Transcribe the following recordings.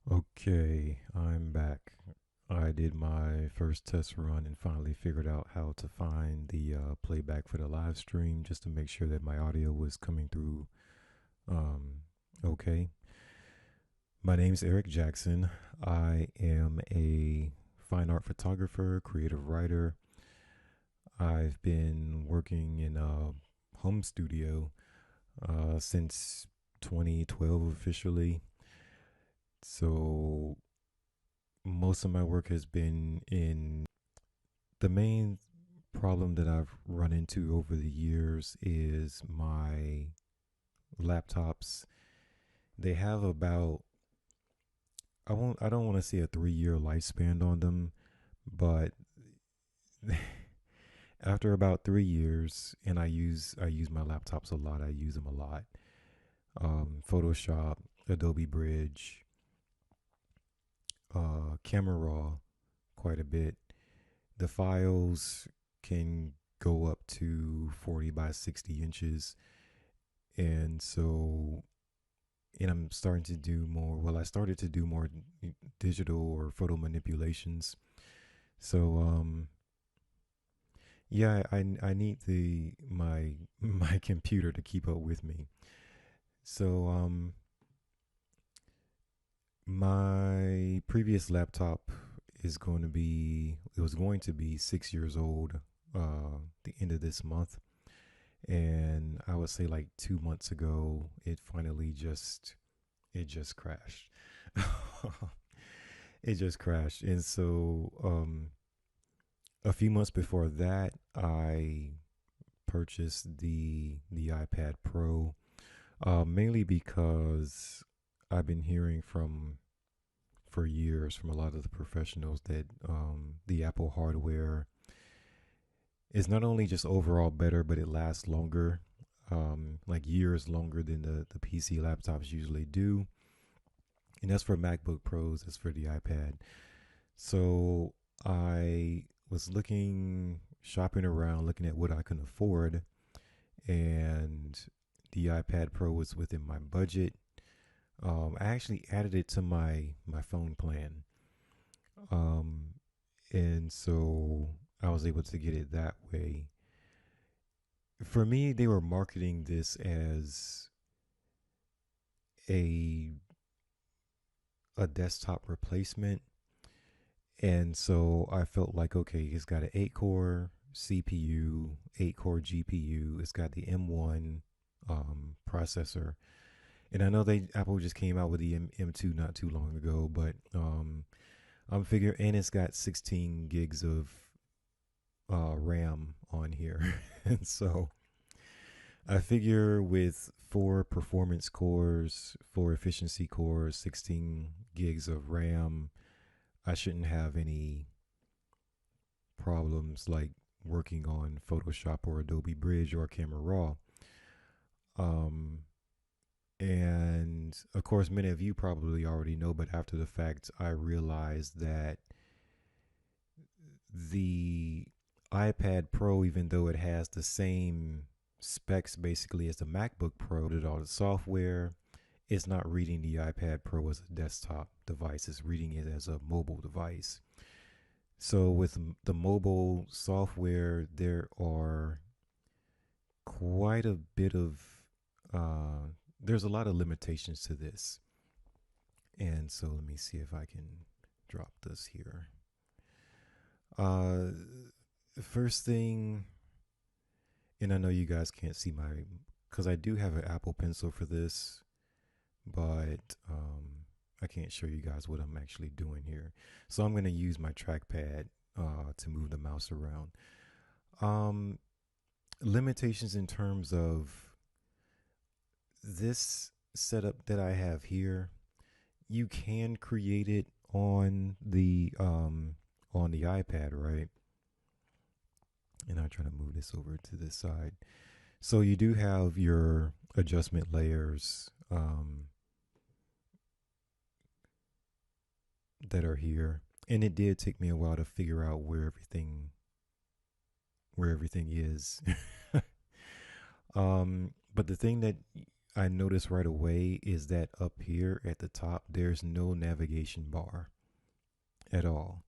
Okay, I'm back. I did my first test run and finally figured out how to find the playback for the live stream just to make sure that my audio was coming through um, okay. My name's Eric Jackson. I am a fine art photographer, creative writer. I've been working in a home studio since 2012 officially. So most of my work has been in the main problem that I've run into over the years is my laptops. They have about I don't want to say a 3 year lifespan on them, but after about 3 years, and I use my laptops a lot. I use them a lot. Photoshop, Adobe Bridge, Camera Raw, quite a bit. The files can go up to 40 by 60 inches. And so, and I'm starting to do more. Well, I started to do more digital or photo manipulations. So, yeah, I need the my my computer to keep up with me. So, my previous laptop is going to be it was going to be 6 years old the end of this month, and I would say like 2 months ago it just crashed. It just crashed, and so a few months before that I purchased the iPad Pro, mainly because I've been hearing from for years from a lot of the professionals that the Apple hardware is not only just overall better, but it lasts longer, like years longer than the PC laptops usually do. And that's for MacBook Pros, that's for the iPad. So I was shopping around, looking at what I can afford, and the iPad Pro was within my budget. I actually added it to my phone plan, um, and so I was able to get it that way. For me, they were marketing this as a a desktop replacement, and so I felt like okay, it's got an 8 core CPU, 8 core GPU. It's got the M1 processor, and I know they Apple just came out with the M2 not too long ago, but I'm figuring, and it's got 16 gigs of RAM on here, and so I figure with four performance cores, four efficiency cores, 16 gigs of RAM, I shouldn't have any problems like working on Photoshop or Adobe Bridge or Camera Raw. Um, and of course, many of you probably already know, but after the fact, I realized that the iPad Pro, even though it has the same specs basically as the MacBook Pro, did all the software, it's not reading the iPad Pro as a desktop device, it's reading it as a mobile device. So with the mobile software, there are quite a bit of there's a lot of limitations to this. And so let me see if I can drop this here. Uh, First thing, and I know you guys can't see my, because I do have an Apple Pencil for this, but I can't show you guys what I'm actually doing here. So I'm going to use my trackpad to move the mouse around. Um, Limitations in terms of this setup that I have here, you can create it on the iPad, right? And I try to move this over to this side. So you do have your adjustment layers that are here, and it did take me a while to figure out where everything is. But the thing that I noticed right away is that up here at the top, there's no navigation bar at all.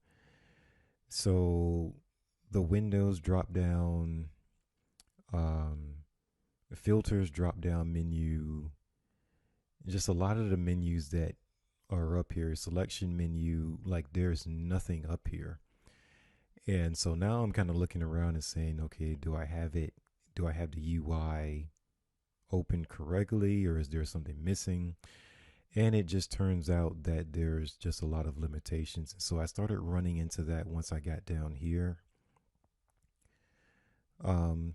So the windows drop down, um, filters drop down menu, just a lot of the menus that are up here, selection menu, like there's nothing up here. And so now I'm kind of looking around and saying, okay, do I have it? Do I have the UI open correctly, or is there something missing? And it just turns out that there's just a lot of limitations. So I started running into that once I got down here.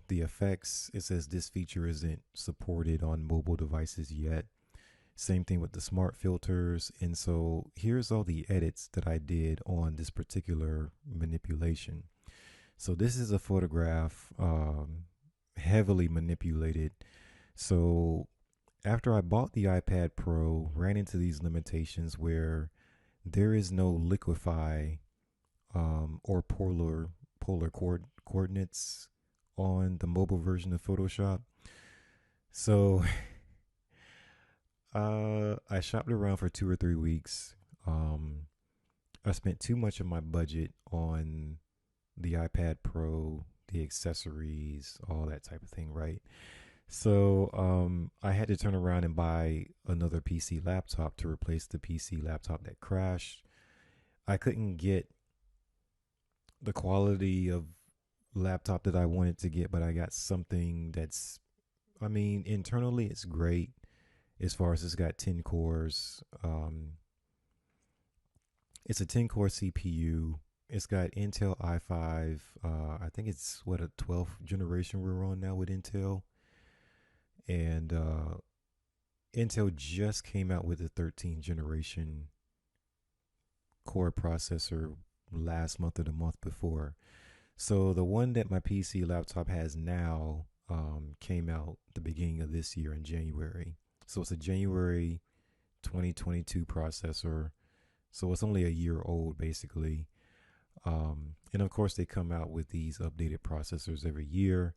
The effects, it says this feature isn't supported on mobile devices yet. Same thing with the smart filters. And so here's all the edits that I did on this particular manipulation. So this is a photograph, heavily manipulated. So after I bought the iPad Pro, ran into these limitations where there is no liquify or coordinates on the mobile version of Photoshop. So I shopped around for 2 or 3 weeks. Um, I spent too much of my budget on the iPad Pro, the accessories, all that type of thing, right? So I had to turn around and buy another PC laptop to replace the PC laptop that crashed. I couldn't get the quality of laptop that I wanted to get, but I got something that's, I mean, internally it's great as far as it's got 10 cores. It's a 10 core CPU. It's got Intel i5. I think it's what, a 12th generation we're on now with Intel. And Intel just came out with a 13th generation core processor last month or the month before. So the one that my PC laptop has now came out the beginning of this year in January. So it's a January 2022 processor. So it's only a year old basically. And of course they come out with these updated processors every year.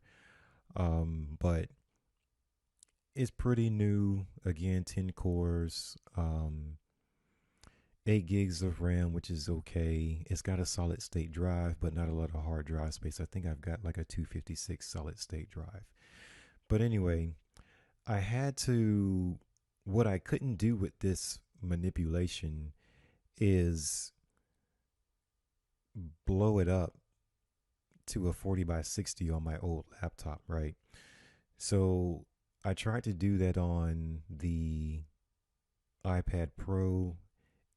But it's pretty new. Again, 10 cores, 8 gigs of RAM, which is okay. It's got a solid state drive, but not a lot of hard drive space. I think I've got like a 256 solid state drive. But anyway, I had to, what I couldn't do with this manipulation is blow it up to a 40 by 60 on my old laptop, right? So I tried to do that on the iPad Pro,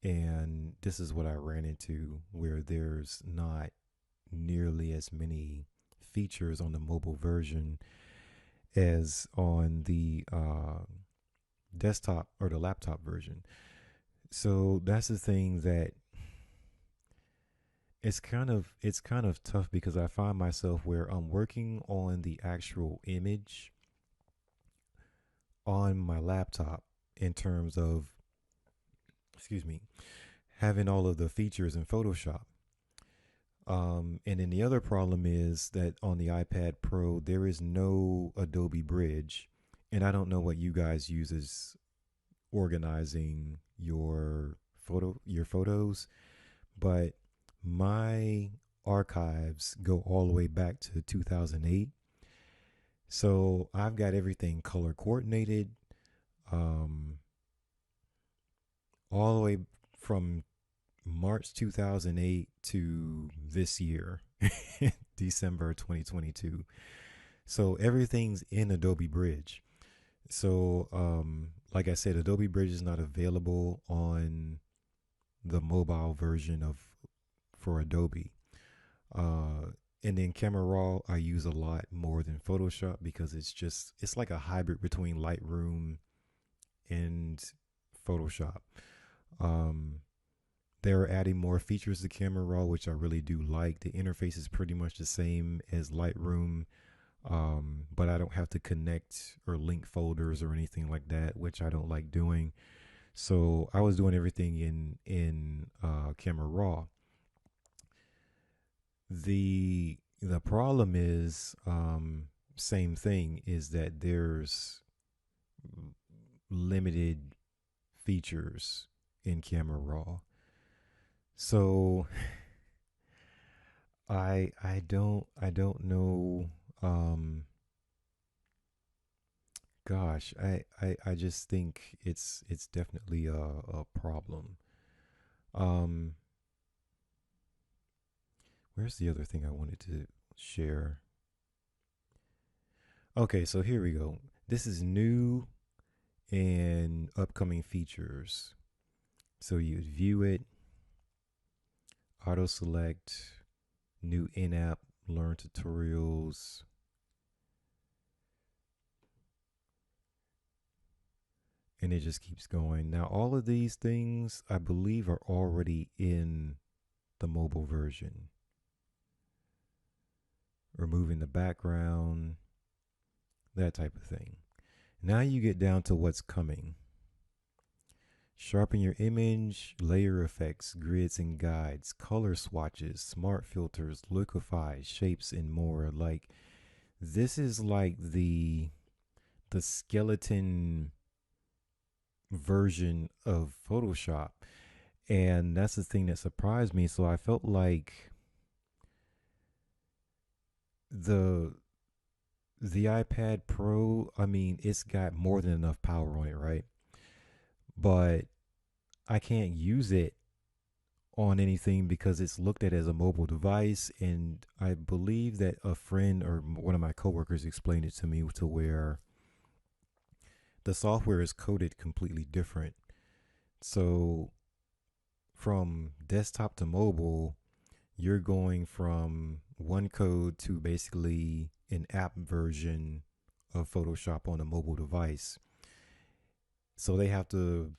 and this is what I ran into, where there's not nearly as many features on the mobile version as on the desktop or the laptop version. So that's the thing that it's kind of tough because I find myself where I'm working on the actual image on my laptop in terms of, excuse me, having all of the features in Photoshop. And then the other problem is that on the iPad Pro, there is no Adobe Bridge. And I don't know what you guys use as organizing your photos, but my archives go all the way back to 2008. So I've got everything color coordinated, um, all the way from March 2008 to this year, December 2022. So everything's in Adobe Bridge. So, like I said, Adobe Bridge is not available on the mobile version of for Adobe. Uh, and then Camera Raw I use a lot more than Photoshop because it's like a hybrid between Lightroom and Photoshop. Um, they're adding more features to Camera Raw, which I really do like. The interface is pretty much the same as Lightroom, but I don't have to connect or link folders or anything like that, which I don't like doing. So I was doing everything in Camera Raw. The problem is, same thing, is that there's limited features in Camera Raw. So I don't know. Um, Gosh, I just think it's definitely a problem. Um, where's the other thing I wanted to share? Okay, so here we go. This is new and upcoming features. So you view it, auto select, new in-app learn tutorials, and it just keeps going. Now, all of these things I believe are already in the mobile version. Removing the background, that type of thing. Now you get down to what's coming. Sharpen your image, layer effects, grids and guides, color swatches, smart filters, liquify, shapes, and more. Like this is like the skeleton version of Photoshop. And that's the thing that surprised me. So I felt like the the iPad Pro, I mean, it's got more than enough power on it, right? But I can't use it on anything because it's looked at as a mobile device. And I believe that a friend or one of my coworkers explained it to me to where the software is coded completely different. So from desktop to mobile, you're going from one code to basically an app version of Photoshop on a mobile device. So they have to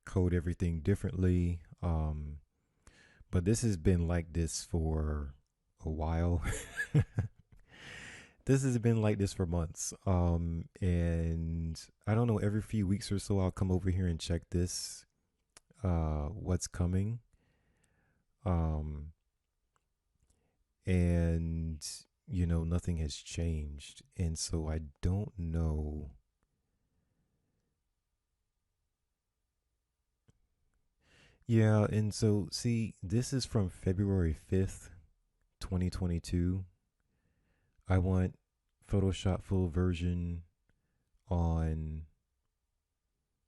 code everything differently. But this has been like this for a while. This has been like this for months. And I don't know, every few weeks or so, I'll come over here and check this, what's coming. Um, and, nothing has changed. And so I don't know. Yeah. And so, see, this is from February 5th, 2022. I want Photoshop full version on,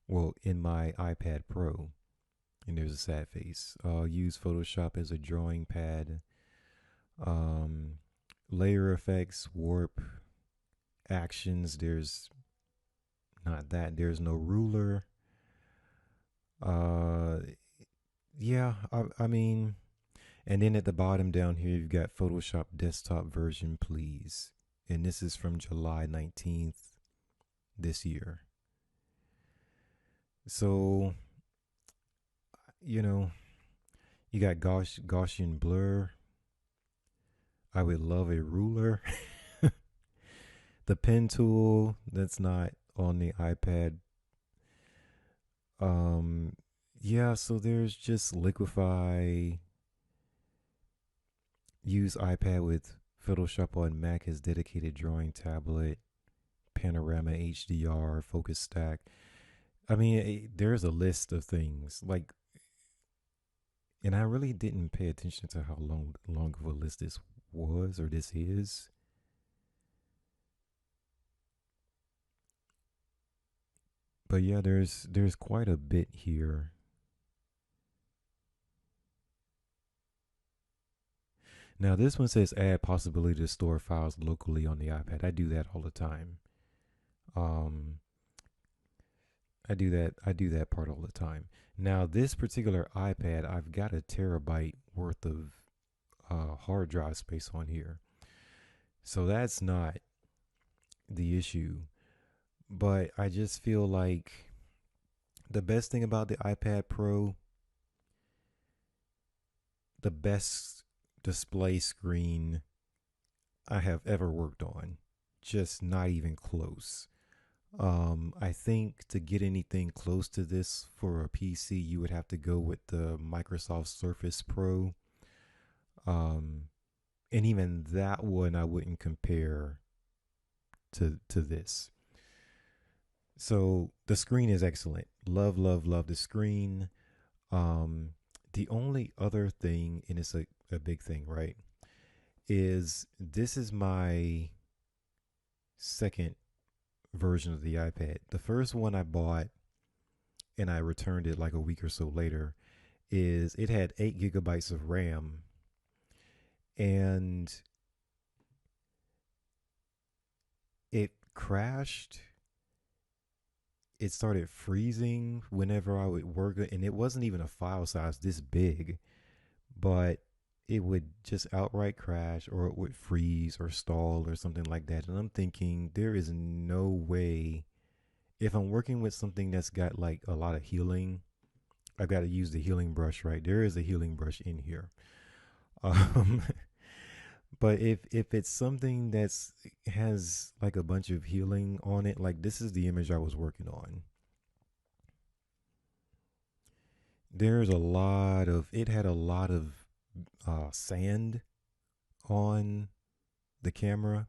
well, in my iPad Pro. And there's a sad face. Use Photoshop as a drawing pad. Um, Layer effects, warp, actions. There's not that. There's no ruler. Uh, yeah, I mean, and then at the bottom down here, you've got Photoshop desktop version, please. And this is from July 19th this year. So, you know, you got Gaussian blur. I would love a ruler. The pen tool that's not on the iPad. Um, yeah, so there's just liquify. Use iPad with Photoshop on Mac as dedicated drawing tablet. Panorama HDR, focus stack. I mean, there's a list of things like, and I really didn't pay attention to how long of a list this was or this is. But yeah, there's quite a bit here. Now this one says add possibility to store files locally on the iPad. I do that all the time. Um, I do that part all the time. Now this particular iPad, I've got a terabyte worth of hard drive space on here, so that's not the issue. But I just feel like the best thing about the iPad Pro, the best display screen I have ever worked on, just not even close. I think to get anything close to this for a PC, you would have to go with the Microsoft Surface Pro. Um, and even that one I wouldn't compare to this. So the screen is excellent. Love, love, love the screen. Um, the only other thing, and it's a big thing, right, is this is my second version of the iPad. The first one I bought and I returned it like a week or so later is it had 8 gigabytes of RAM, and it crashed. It started freezing whenever I would work, and it wasn't even a file size this big, but it would just outright crash or it would freeze or stall or something like that. And I'm thinking, there is no way, if I'm working with something that's got like a lot of healing, I've got to use the healing brush, right? There is a healing brush in here. Um, but if it's something that's has like a bunch of healing on it, like this is the image I was working on. There's a lot of it had a lot of sand on the camera,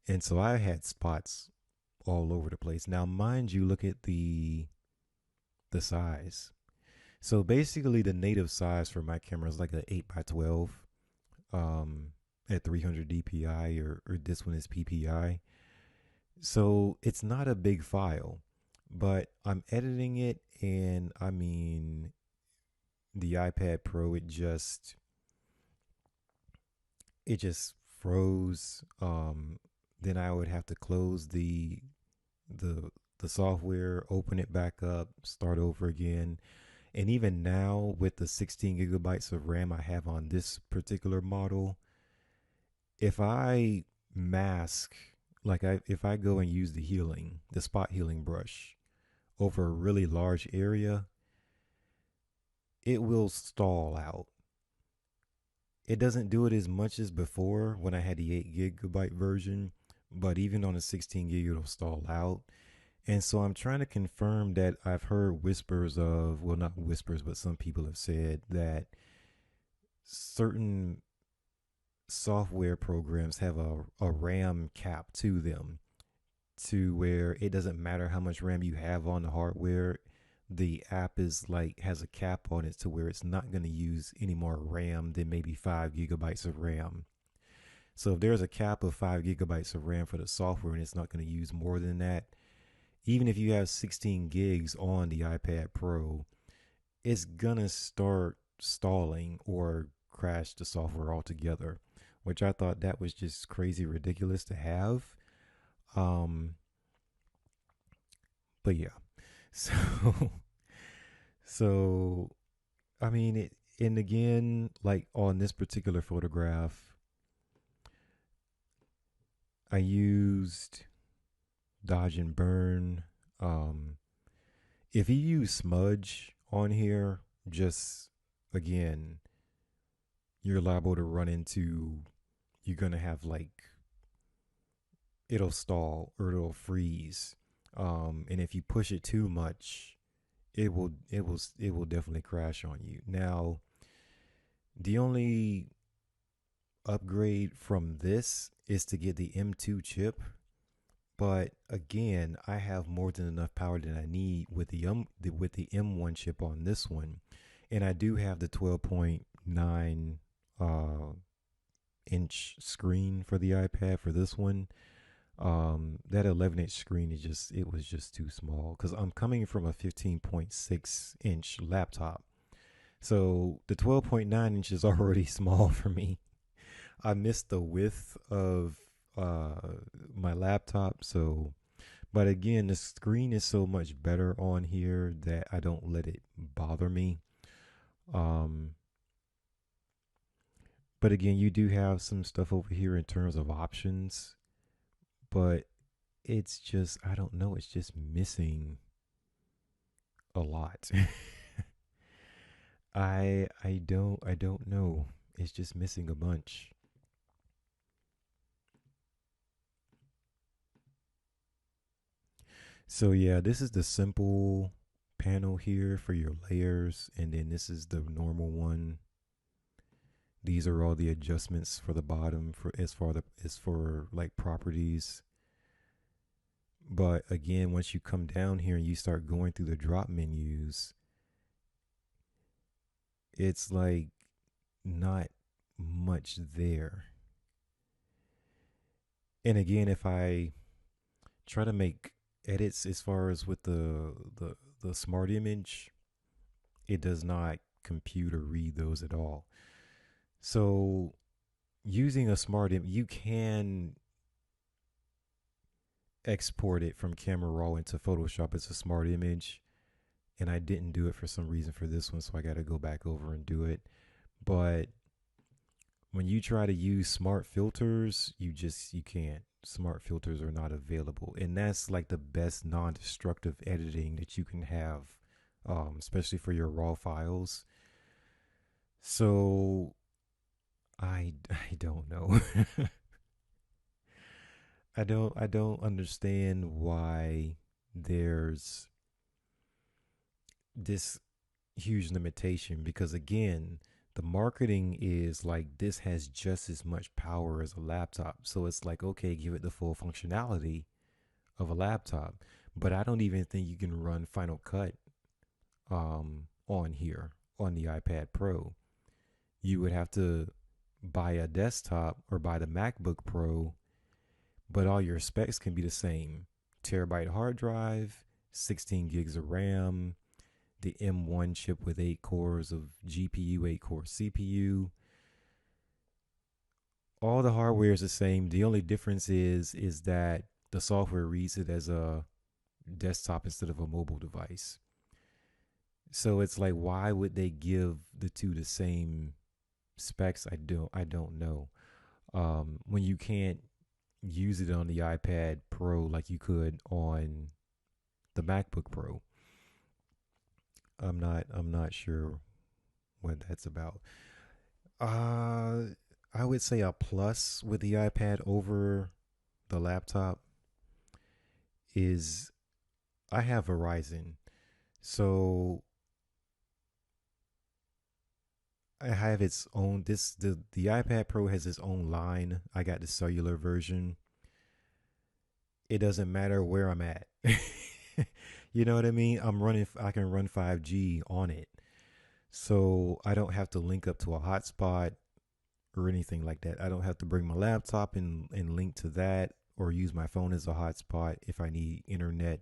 and so I had spots all over the place. Now, mind you, look at the size. So basically, the native size for my camera is like an 8 by 12, um, at 300 DPI, or this one is PPI. So it's not a big file, but I'm editing it, and I mean, the iPad Pro, it just froze. Then I would have to close the the software, open it back up, start over again. And even now, with the 16 gigabytes of RAM I have on this particular model, if I mask, if I go and use the spot healing brush over a really large area, it will stall out. It doesn't do it as much as before when I had the 8 gigabyte version, but even on the 16 gig, it'll stall out. And so I'm trying to confirm that I've heard whispers of, well, not whispers, but some people have said that certain software programs have a RAM cap to them, to where it doesn't matter how much RAM you have on the hardware. The app is like has a cap on it to where it's not going to use any more RAM than maybe 5 gigabytes of RAM. So if there's a cap of 5 gigabytes of RAM for the software and it's not going to use more than that, even if you have 16 gigs on the iPad Pro, it's gonna start stalling or crash the software altogether, which I thought that was just crazy ridiculous to have. Um, but yeah, so so I mean it, and again, like on this particular photograph, I used dodge and burn. Um, if you use smudge on here, just again, you're liable to run into, you're gonna have like, it'll stall or it'll freeze. And if you push it too much, it will definitely crash on you. Now, the only upgrade from this is to get the M2 chip, but again, I have more than enough power than I need with the M1 chip on this one, and I do have the 12.9 uh, inch screen for the iPad for this one. That 11-inch screen it was just too small because I'm coming from a 15.6-inch laptop. So the 12.9 inch is already small for me. I missed the width of my laptop. So, but again, the screen is so much better on here that I don't let it bother me. Um, but again, you do have some stuff over here in terms of options, but it's just, I don't know, it's just missing a lot. I don't know. It's just missing a bunch. So yeah, this is the simple panel here for your layers, and then this is the normal one. These are all the adjustments for the bottom for as for like properties. But again, once you come down here and you start going through the drop menus, it's like not much there. And again, if I try to make edits as far as with the smart image, it does not compute or read those at all. So using a smart image, you can export it from Camera Raw into Photoshop as a smart image. And I didn't do it for some reason for this one, so I got to go back over and do it. But when you try to use smart filters, you can't. Smart filters are not available, and that's like the best non-destructive editing that you can have, especially for your raw files. So I don't know. I don't understand why there's this huge limitation, because again, the marketing is like this has just as much power as a laptop. So it's like, okay, give it the full functionality of a laptop. But I don't even think you can run Final Cut on here on the iPad Pro. You would have to buy a desktop or buy the MacBook Pro, but all your specs can be the same: terabyte hard drive, 16 gigs of RAM, the M1 chip with 8 cores of GPU, 8 core CPU. All the hardware is the same. The only difference is that the software reads it as a desktop instead of a mobile device. So it's like, why would they give the two the same specs? I don't know. When you can't use it on the iPad Pro like you could on the MacBook Pro. I'm not sure what that's about. Uh, I would say a plus with the iPad over the laptop is I have Verizon. So I have its own the iPad Pro has its own line. I got the cellular version. It doesn't matter where I'm at. You know what I mean? I can run 5G on it. So I don't have to link up to a hotspot or anything like that. I don't have to bring my laptop and link to that or use my phone as a hotspot if I need internet.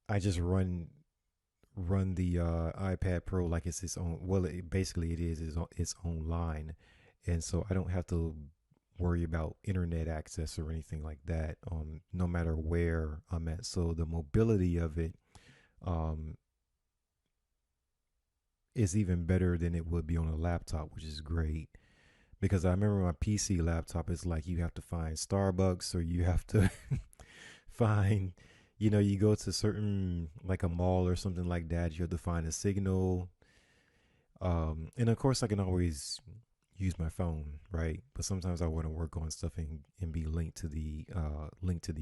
I just run the iPad Pro like it's its own. Well, basically it is its own line, and so I don't have to worry about internet access or anything like that. No matter where I'm at. So the mobility of it um, is even better than it would be on a laptop, which is great. Because I remember my PC laptop is like you have to find Starbucks or you have to find, you go to certain like a mall or something like that. You have to find a signal. And of course, I can always use my phone, right? But sometimes I want to work on stuff and be linked to the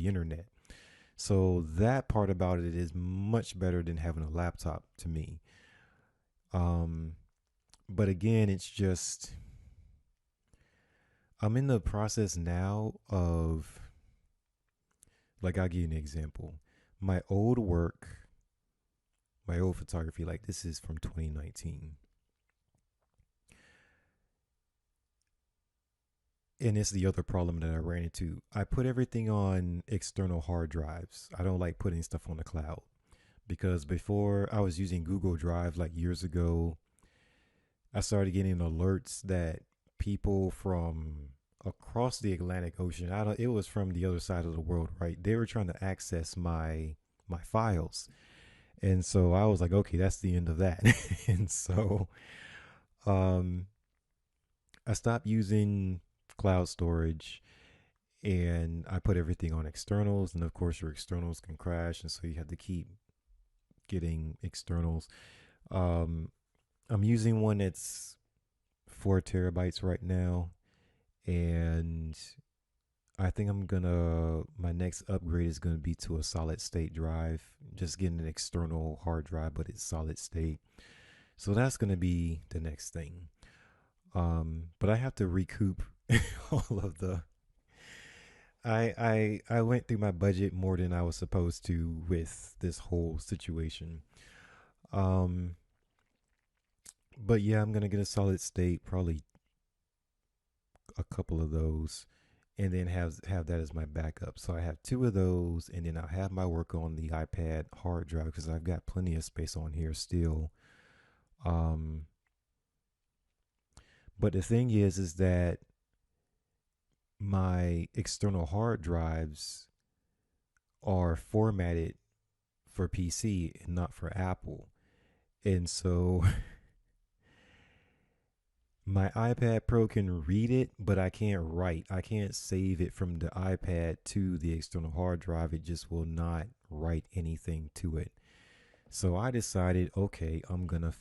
internet. So that part about it is much better than having a laptop to me. Um, but again, it's just I'm in the process now of, like, I'll give you an example. My old work, my old photography, like this is from 2019. And it's the other problem that I ran into. I put everything on external hard drives. I don't like putting stuff on the cloud because before I was using Google Drive like years ago, I started getting alerts that people from across the Atlantic Ocean, I don't it was from the other side of the world, right? They were trying to access my files. And so I was like, okay, that's the end of that. And so um I stopped using cloud storage and I put everything on externals. And of course, your externals can crash. And so you have to keep getting externals. Um, I'm using one that's 4 terabytes right now. And I think my next upgrade is gonna be to a solid state drive. Just getting an external hard drive, but it's solid state. So that's gonna be the next thing. But I have to recoup all of the I went through my budget more than I was supposed to with this whole situation. Um, but yeah, I'm gonna get a solid state, probably a couple of those, and then have that as my backup. So I have two of those, and then I'll have my work on the iPad hard drive because I've got plenty of space on here still. Um, but the thing is that my external hard drives are formatted for PC and not for Apple. And so my iPad Pro can read it, but I can't write. I can't save it from the iPad to the external hard drive. It just will not write anything to it. So I decided, okay, I'm gonna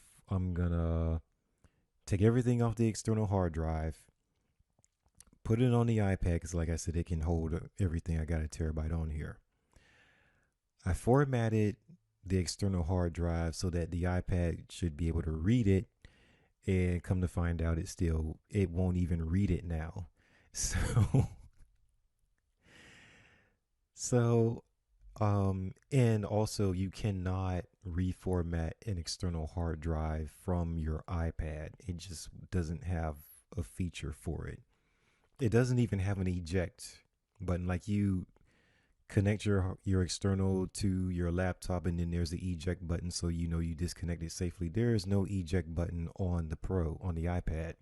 take everything off the external hard drive, put it on the iPad because, like I said, it can hold everything. I got a terabyte on here. I formatted the external hard drive so that the iPad should be able to read it, and come to find out it won't even read it now. So so and also you cannot reformat an external hard drive from your iPad. It just doesn't have a feature for it. It doesn't even have an eject button. Like, you connect your external to your laptop, and then there's the eject button, so you know you disconnect it safely. There is no eject button on the Pro, on the iPad.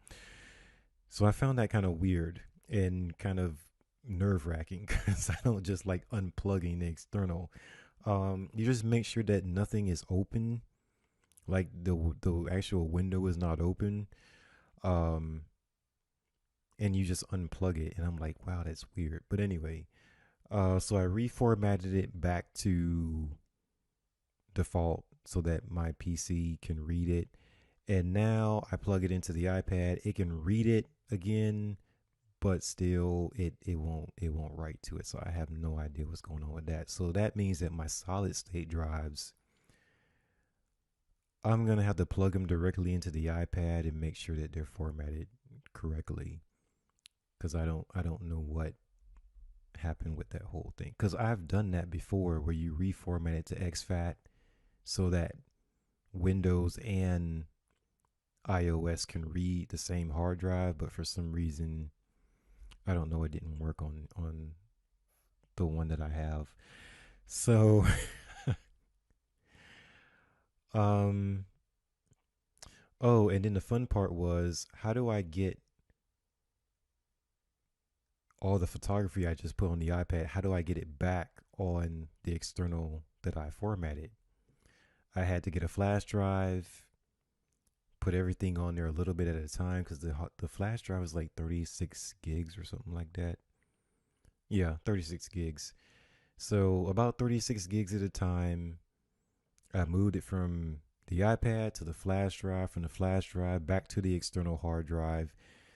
So I found that kind of weird and kind of nerve wracking because I don't just like unplugging the external. You just make sure that nothing is open, like the actual window is not open. Um, and you just unplug it, and I'm like, wow, that's weird. But anyway, so I reformatted it back to default so that my PC can read it. And now I plug it into the iPad. It can read it again, but still it won't write to it. So I have no idea what's going on with that. So that means that my solid state drives, I'm gonna have to plug them directly into the iPad and make sure that they're formatted correctly because I don't know what happened with that whole thing because I've done that before where you reformat it to exFAT so that Windows and iOS can read the same hard drive, but for some reason I don't know, it didn't work on the one that I have. So um oh, and then the fun part was, how do I get all the photography I just put on the iPad? How do I get it back on the external that I formatted? I had to get a flash drive, put everything on there a little bit at a time because the flash drive was like 36 gigs or something like that. Yeah, 36 gigs. So about 36 gigs at a time. I moved it from the iPad to the flash drive, from the flash drive back to the external hard drive.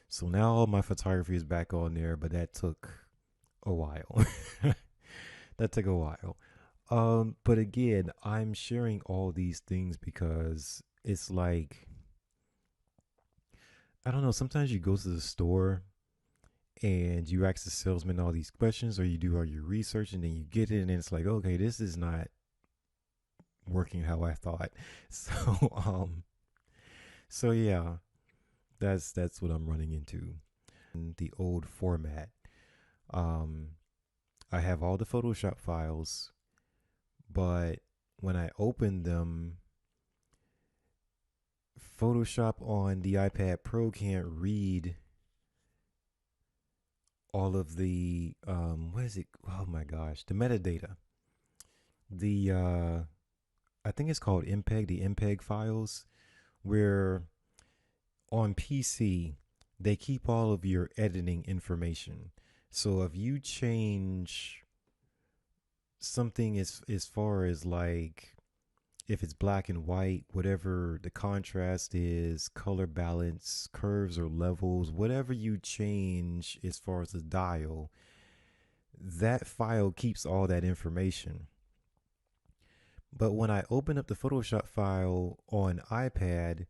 So now all my photography is back on there, but that took a while. That took a while. But again, I'm sharing all these things because it's like, I don't know, sometimes you go to the store and you ask the salesman all these questions, or you do all your research, and then you get it and it's like, okay, this is not working how I thought. So so yeah, that's what I'm running into. The old format. Um, I have all the Photoshop files, but when I open them, Photoshop on the iPad Pro can't read all of the what is it? Oh my gosh, the metadata. The I think it's called MPEG, the MPEG files, where on PC they keep all of your editing information. So if you change something as far as like, if it's black and white, whatever the contrast is, color balance, curves or levels, whatever you change as far as the dial, that file keeps all that information. But when I open up the Photoshop file on iPad,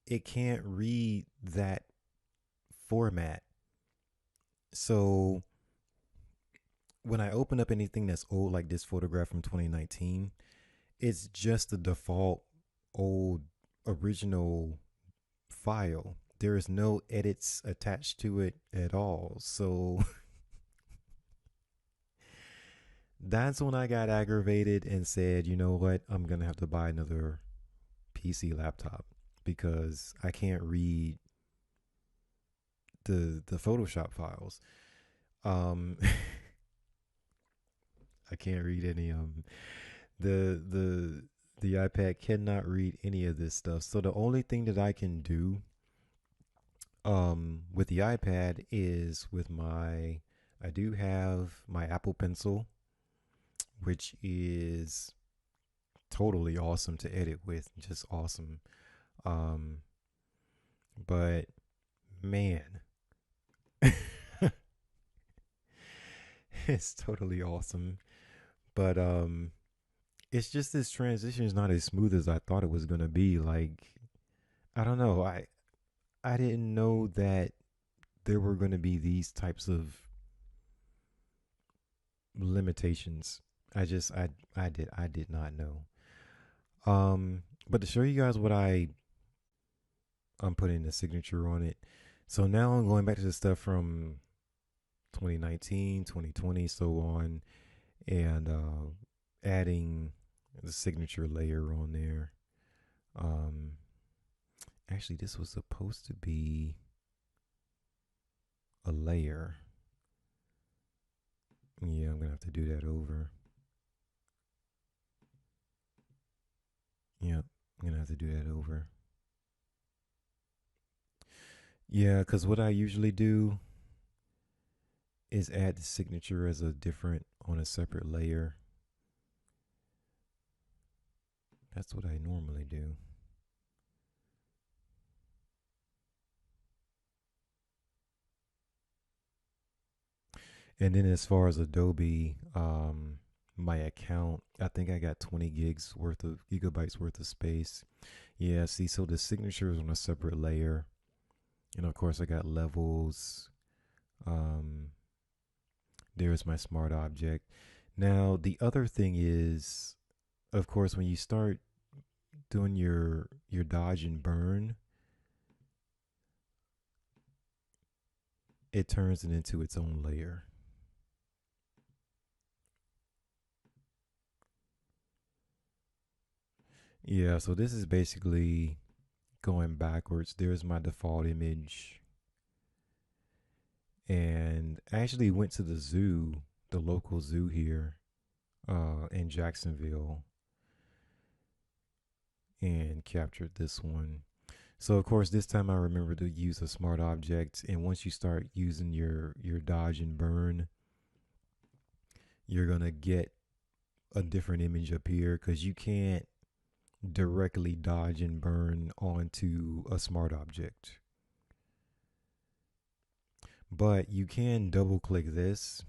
it can't read that format. So when I open up anything that's old, like this photograph from 2019, it's just the default old original file. There is no edits attached to it at all. So that's when I got aggravated and said, you know what, I'm going to have to buy another PC laptop because I can't read the Photoshop files. Um I can't read any the the the iPad cannot read any of this stuff. So the only thing that I can do with the iPad is with my I do have my Apple Pencil, which is totally awesome to edit with, just awesome. Um but man, it's totally awesome. But it's just this transition is not as smooth as I thought it was gonna be. Like I don't know. I didn't know that there were gonna be these types of limitations. I did not know. But to show you guys what I'm putting the signature on it. So now I'm going back to the stuff from 2019, 2020, so on, and adding the signature layer on there. Um, Actually, this was supposed to be a layer. Yeah, I'm gonna have to do that over. Yeah, I'm gonna have to do that over. Yeah, because what I usually do is add the signature as a different on a separate layer. That's what I normally do. And then as far as Adobe, my account, I think I got 20 gigabytes worth of space. Yeah, see, so the signature is on a separate layer. And of course, I got levels. Um, there's my smart object. Now, the other thing is, of course, when you start doing your dodge and burn, it turns it into its own layer. Yeah, so this is basically going backwards. There's my default image. And I actually went to the zoo, the local zoo here in Jacksonville, and captured this one. So of course this time I remember to use a smart object, and once you start using your dodge and burn, you're gonna get a different image up here because you can't directly dodge and burn onto a smart object. But you can double click this.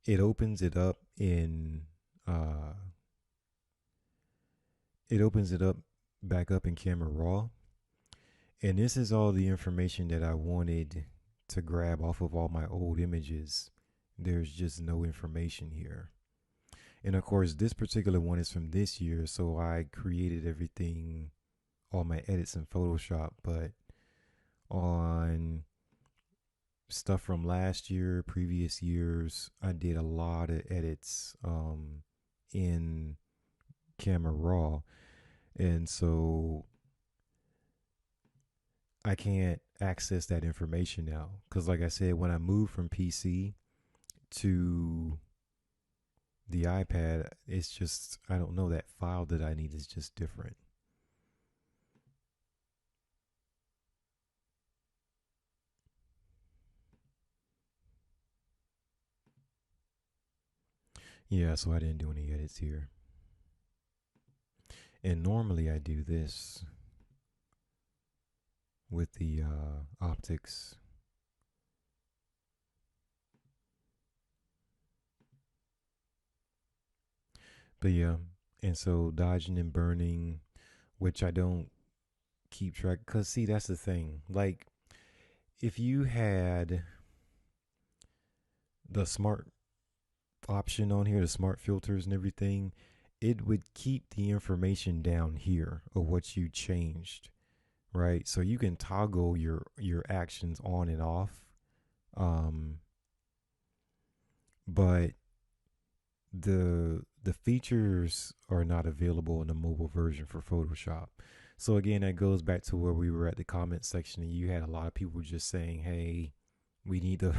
It opens it up in uh it opens it up back up in Camera Raw. And this is all the information that I wanted to grab off of all my old images. There's just no information here. And of course, this particular one is from this year, so I created everything, all my edits in Photoshop. But on stuff from last year, previous years, I did a lot of edits in Camera Raw. And so I can't access that information now. Because, like I said, when I moved from PC to the iPad, it's just, I don't know, that file that I need is just different. Yeah, so I didn't do any edits here. And normally I do this with the optics. But yeah, and so dodging and burning, which I don't keep track. Because, see, that's the thing. Like, if you had the smart option on here, the smart filters and everything, it would keep the information down here of what you changed, right? So you can toggle your actions on and off. Um, but the features are not available in the mobile version for Photoshop. So again, that goes back to where we were at the comment section, and you had a lot of people just saying, "Hey, we need the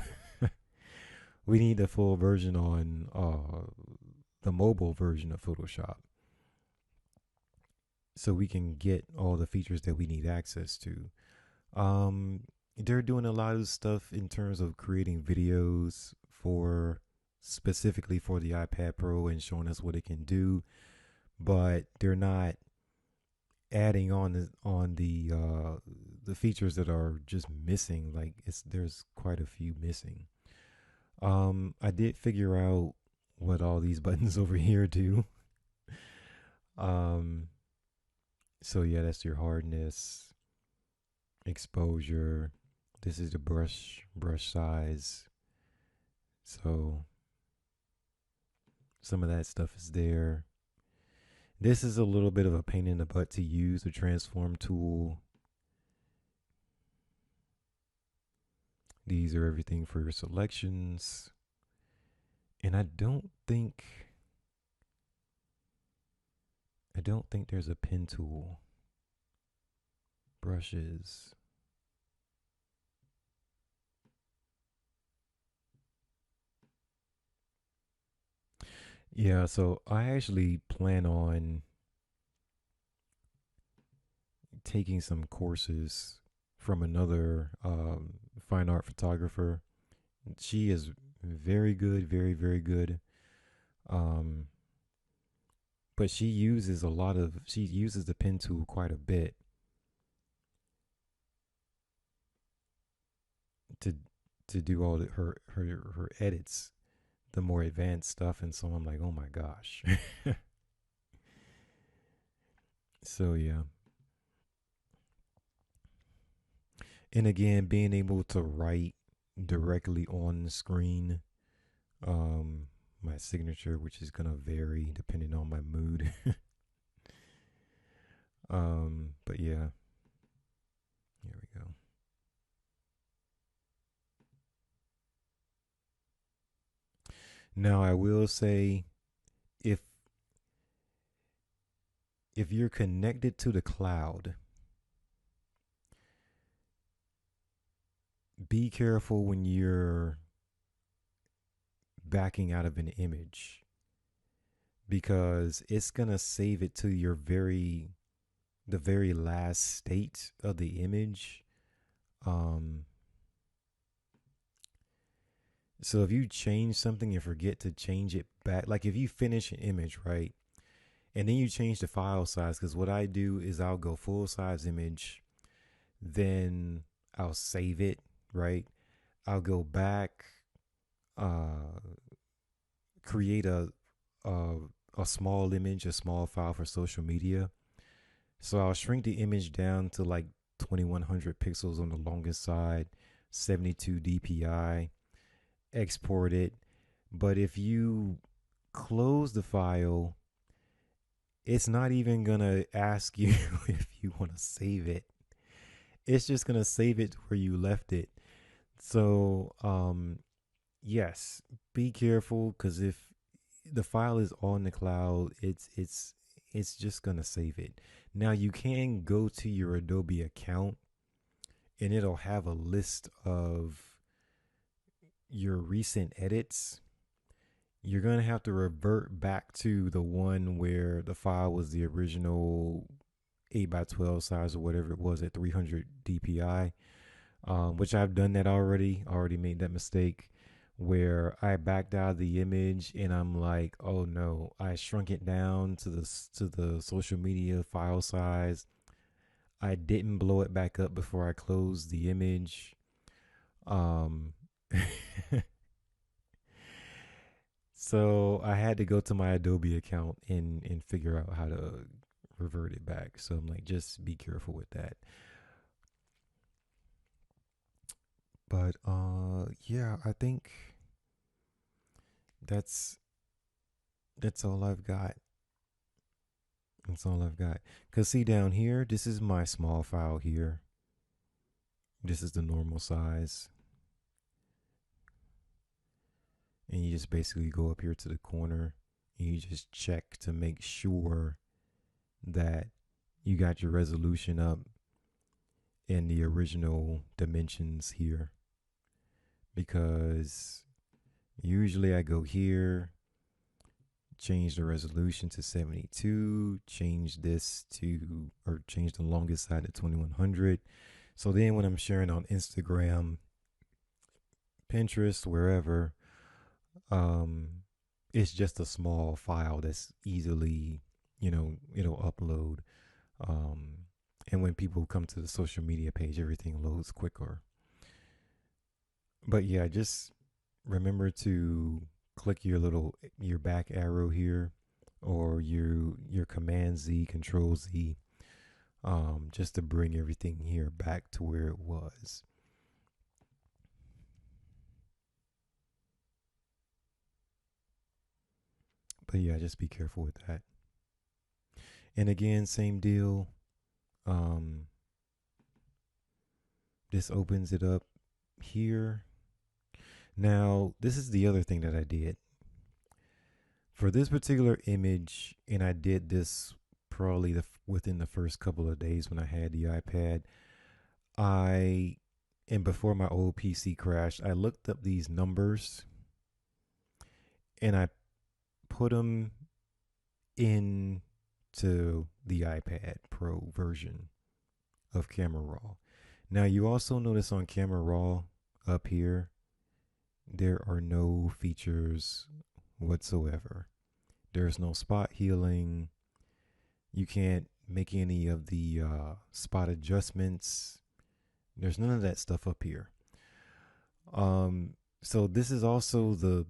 we need the full version on the mobile version of Photoshop, so we can get all the features that we need access to." Um, they're doing a lot of stuff in terms of creating videos for specifically for the iPad Pro and showing us what it can do, but they're not adding on the features that are just missing. Like there's quite a few missing. I did figure out what all these buttons over here do. Um, so yeah, that's your hardness, exposure. This is the brush size. So some of that stuff is there. This is a little bit of a pain in the butt to use, the transform tool. These are everything for your selections. And I don't think there's a pen tool. Brushes. Yeah, so I actually plan on taking some courses from another fine art photographer. She is very good, very, very good. Um, but she uses the pen tool quite a bit to do all her edits, the more advanced stuff, and so I'm like, oh my gosh. So yeah, and again, being able to write directly on the screen, um, my signature, which is gonna vary depending on my mood. But yeah, here we go. Now I will say, if you're connected to the cloud, be careful when you're backing out of an image, because it's gonna save it to the very last state of the image. Um, so if you change something and forget to change it back, like if you finish an image, right, and then you change the file size, because what I do is I'll go full size image, then I'll save it, right? I'll go back, uh, create a a small image, a small file for social media. So I'll shrink the image down to like 2100 pixels on the longest side, 72 DPI, export it. But if you close the file, it's not even gonna ask you if you want to save it. It's just gonna save it where you left it. So yes, be careful, because if the file is on the cloud, it's just gonna save it. Now you can go to your Adobe account, and it'll have a list of your recent edits. You're gonna have to revert back to the one where the file was the original 8 by 12 size or whatever it was at 300 DPI, which I've done that already. Already made that mistake where I backed out of the image, and I'm like, oh no, I shrunk it down to the social media file size. I didn't blow it back up before I closed the image. Um, so I had to go to my Adobe account and figure out how to revert it back. So I'm like, just be careful with that. But yeah, I think that's That's all I've got. That's all I've got. Cause see down here, this is my small file here. This is the normal size. And you just basically go up here to the corner and you just check to make sure that you got your resolution up in the original dimensions here. Because usually I go here, change the resolution to 72, change this to, or change the longest side to 2100. So then when I'm sharing on Instagram, Pinterest, wherever, um, it's just a small file that's easily, it'll upload. Um, and when people come to the social media page, everything loads quicker. But yeah, just remember to click your back arrow here, or your Command Z, Control Z, just to bring everything here back to where it was. But yeah, just be careful with that. And again, same deal. Um, this opens it up here. Now, this is the other thing that I did for this particular image, and I did this probably within the first couple of days when I had the iPad. I and before my old PC crashed, I looked up these numbers and I put them into the iPad Pro version of Camera Raw. Now, you also notice on Camera Raw up here, there are no features whatsoever. There's no spot healing. You can't make any of the spot adjustments. There's none of that stuff up here. So this is also the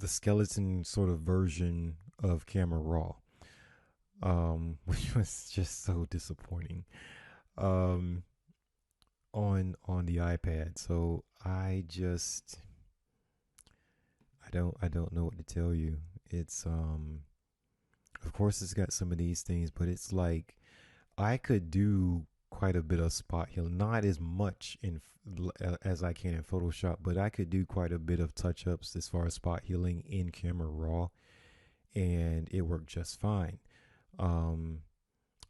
skeleton sort of version of Camera Raw, which was just so disappointing um, on the iPad. So I don't know what to tell you. It's of course it's got some of these things, but it's like I could do quite a bit of spot healing, not as much as I can in Photoshop, but I could do quite a bit of touch ups as far as spot healing in Camera Raw, and it worked just fine. Um,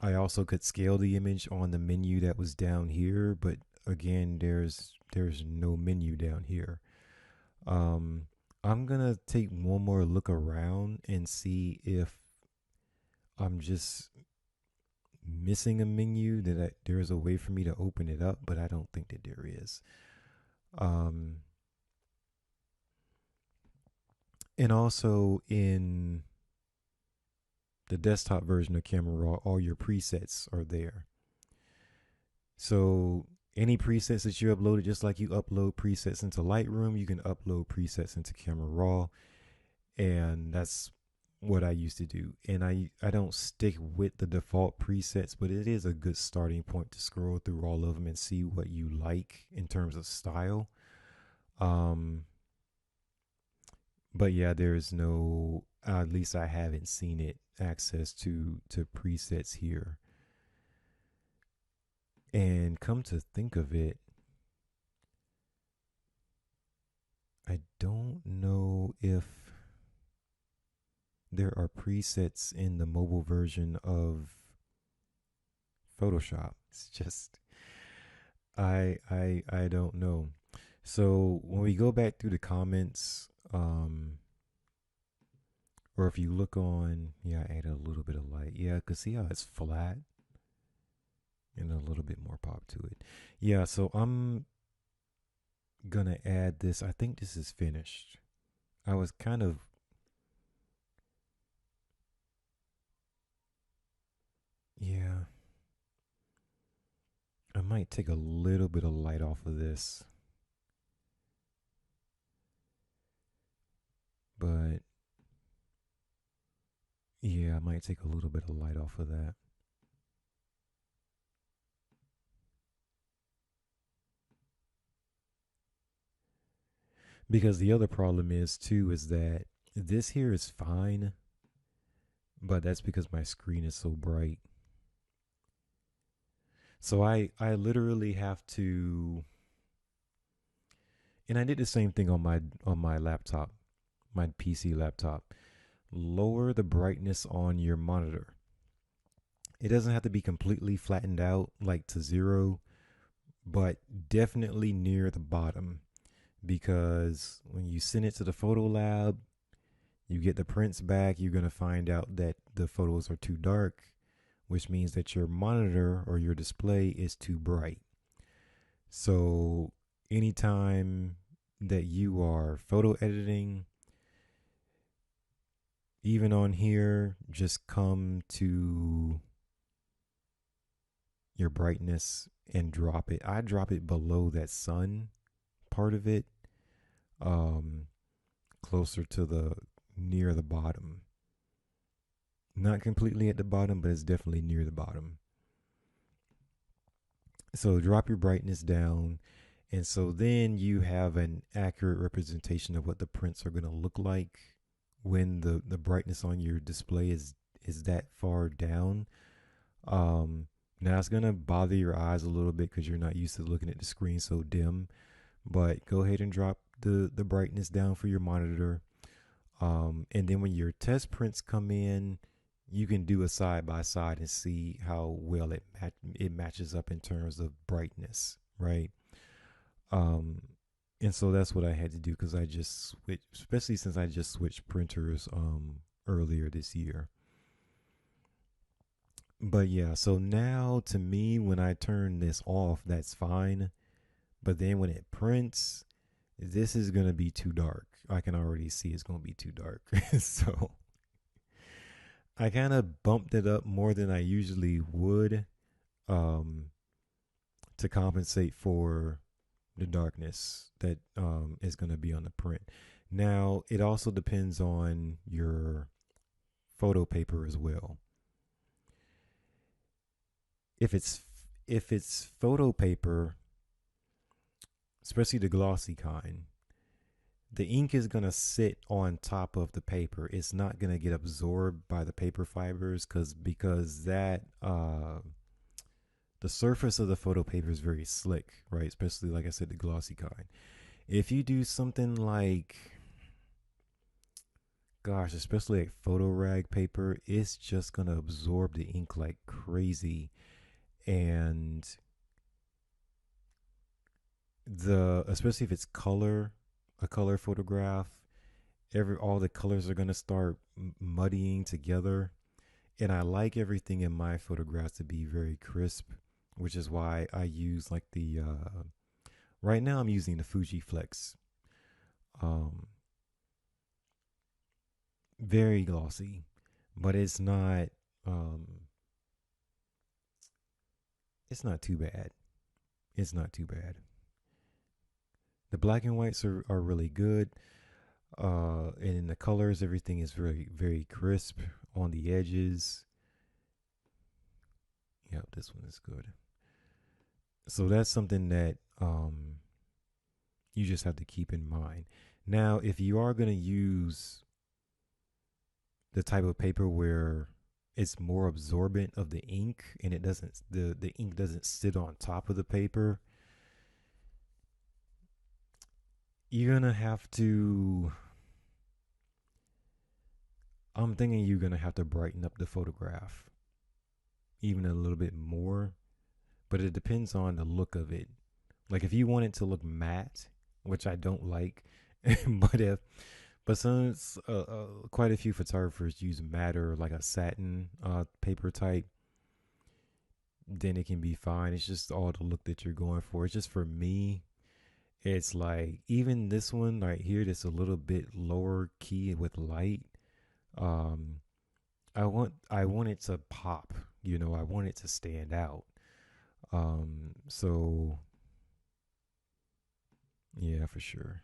I also could scale the image on the menu that was down here, but again, there's no menu down here. Um, I'm gonna take one more look around and see if I'm just missing a menu there is a way for me to open it up, but I don't think that there is. Um, and also in the desktop version of Camera Raw, all your presets are there. So any presets that you uploaded, just like you upload presets into Lightroom, you can upload presets into Camera Raw, and that's what I used to do. And I don't stick with the default presets, but it is a good starting point to scroll through all of them and see what you like in terms of style. Um, but yeah, there's no, at least I haven't seen it, access to presets here. And come to think of it, I don't know if there are presets in the mobile version of Photoshop. It's just I don't know. So when we go back through the comments, or if you look on, yeah, I added a little bit of light. Yeah, cause see how it's flat and a little bit more pop to it. Yeah, so I'm gonna add this. I think this is finished. I was kind of, yeah, I might take a little bit of light off of this, but yeah, I might take a little bit of light off of that. Because the other problem is too is that this here is fine, but that's because my screen is so bright. So I literally have to, and I did the same thing on my laptop, my PC laptop. Lower the brightness on your monitor. It doesn't have to be completely flattened out like to zero, but definitely near the bottom, because when you send it to the photo lab, you get the prints back, you're going to find out that the photos are too dark, which means that your monitor or your display is too bright. So, anytime that you are photo editing, even on here, just come to your brightness and drop it. I drop it below that sun part of it, um, closer to the near the bottom. Not completely at the bottom, but it's definitely near the bottom. So drop your brightness down. And so then you have an accurate representation of what the prints are going to look like when the brightness on your display is that far down. Now it's going to bother your eyes a little bit because you're not used to looking at the screen so dim. But go ahead and drop the brightness down for your monitor. And then when your test prints come in, you can do a side by side and see how well it matches up in terms of brightness, right? Um, and so that's what I had to do because I just switched, especially since I just switched printers earlier this year. But yeah, so now to me, when I turn this off, that's fine. But then when it prints, this is gonna be too dark. I can already see it's gonna be too dark. So I kind of bumped it up more than I usually would, um, to compensate for the darkness that is going to be on the print. Now, it also depends on your photo paper as well. If it's if it's photo paper, especially the glossy kind, the ink is going to sit on top of the paper. It's not going to get absorbed by the paper fibers because that the surface of the photo paper is very slick, right? Especially like I said, the glossy kind. If you do something like, gosh, especially like photo rag paper, it's just gonna absorb the ink like crazy. And the especially if it's color, a color photograph, every all the colors are gonna start muddying together. And I like everything in my photographs to be very crisp, which is why I use like the right now I'm using the Fuji Flex. Um, very glossy, but um it's not too bad. It's not too bad. The black and whites are really good. And in the colors, everything is very, very crisp on the edges. Yeah, this one is good. So that's something that you just have to keep in mind. Now, if you are going to use the type of paper where it's more absorbent of the ink and it doesn't the ink doesn't sit on top of the paper, you're gonna have to I'm thinking you're gonna have to brighten up the photograph even a little bit more, but it depends on the look of it. Like if you want it to look matte, which I don't like, but if but since quite a few photographers use matte or like a satin paper type, then it can be fine. It's just all the look that you're going for. It's just for me. It's like even this one right here, that's a little bit lower key with light. Um, I want it to pop. You know, I want it to stand out. So yeah, for sure.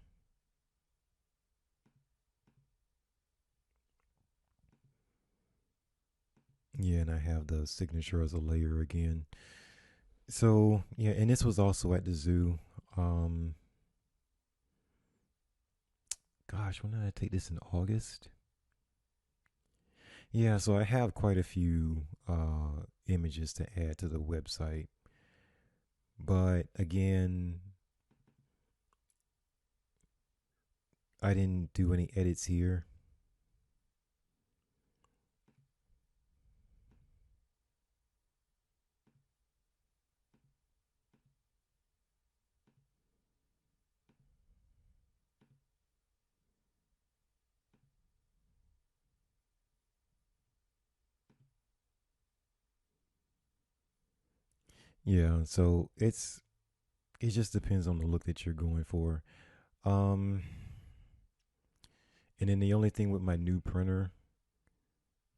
Yeah, and I have the signature as a layer again. So yeah, and this was also at the zoo. Um, Gosh, when did I take this in August? Yeah, so I have quite a few images to add to the website. But again, I didn't do any edits here. Yeah, so it just depends on the look that you're going for. Um and then the only thing with my new printer,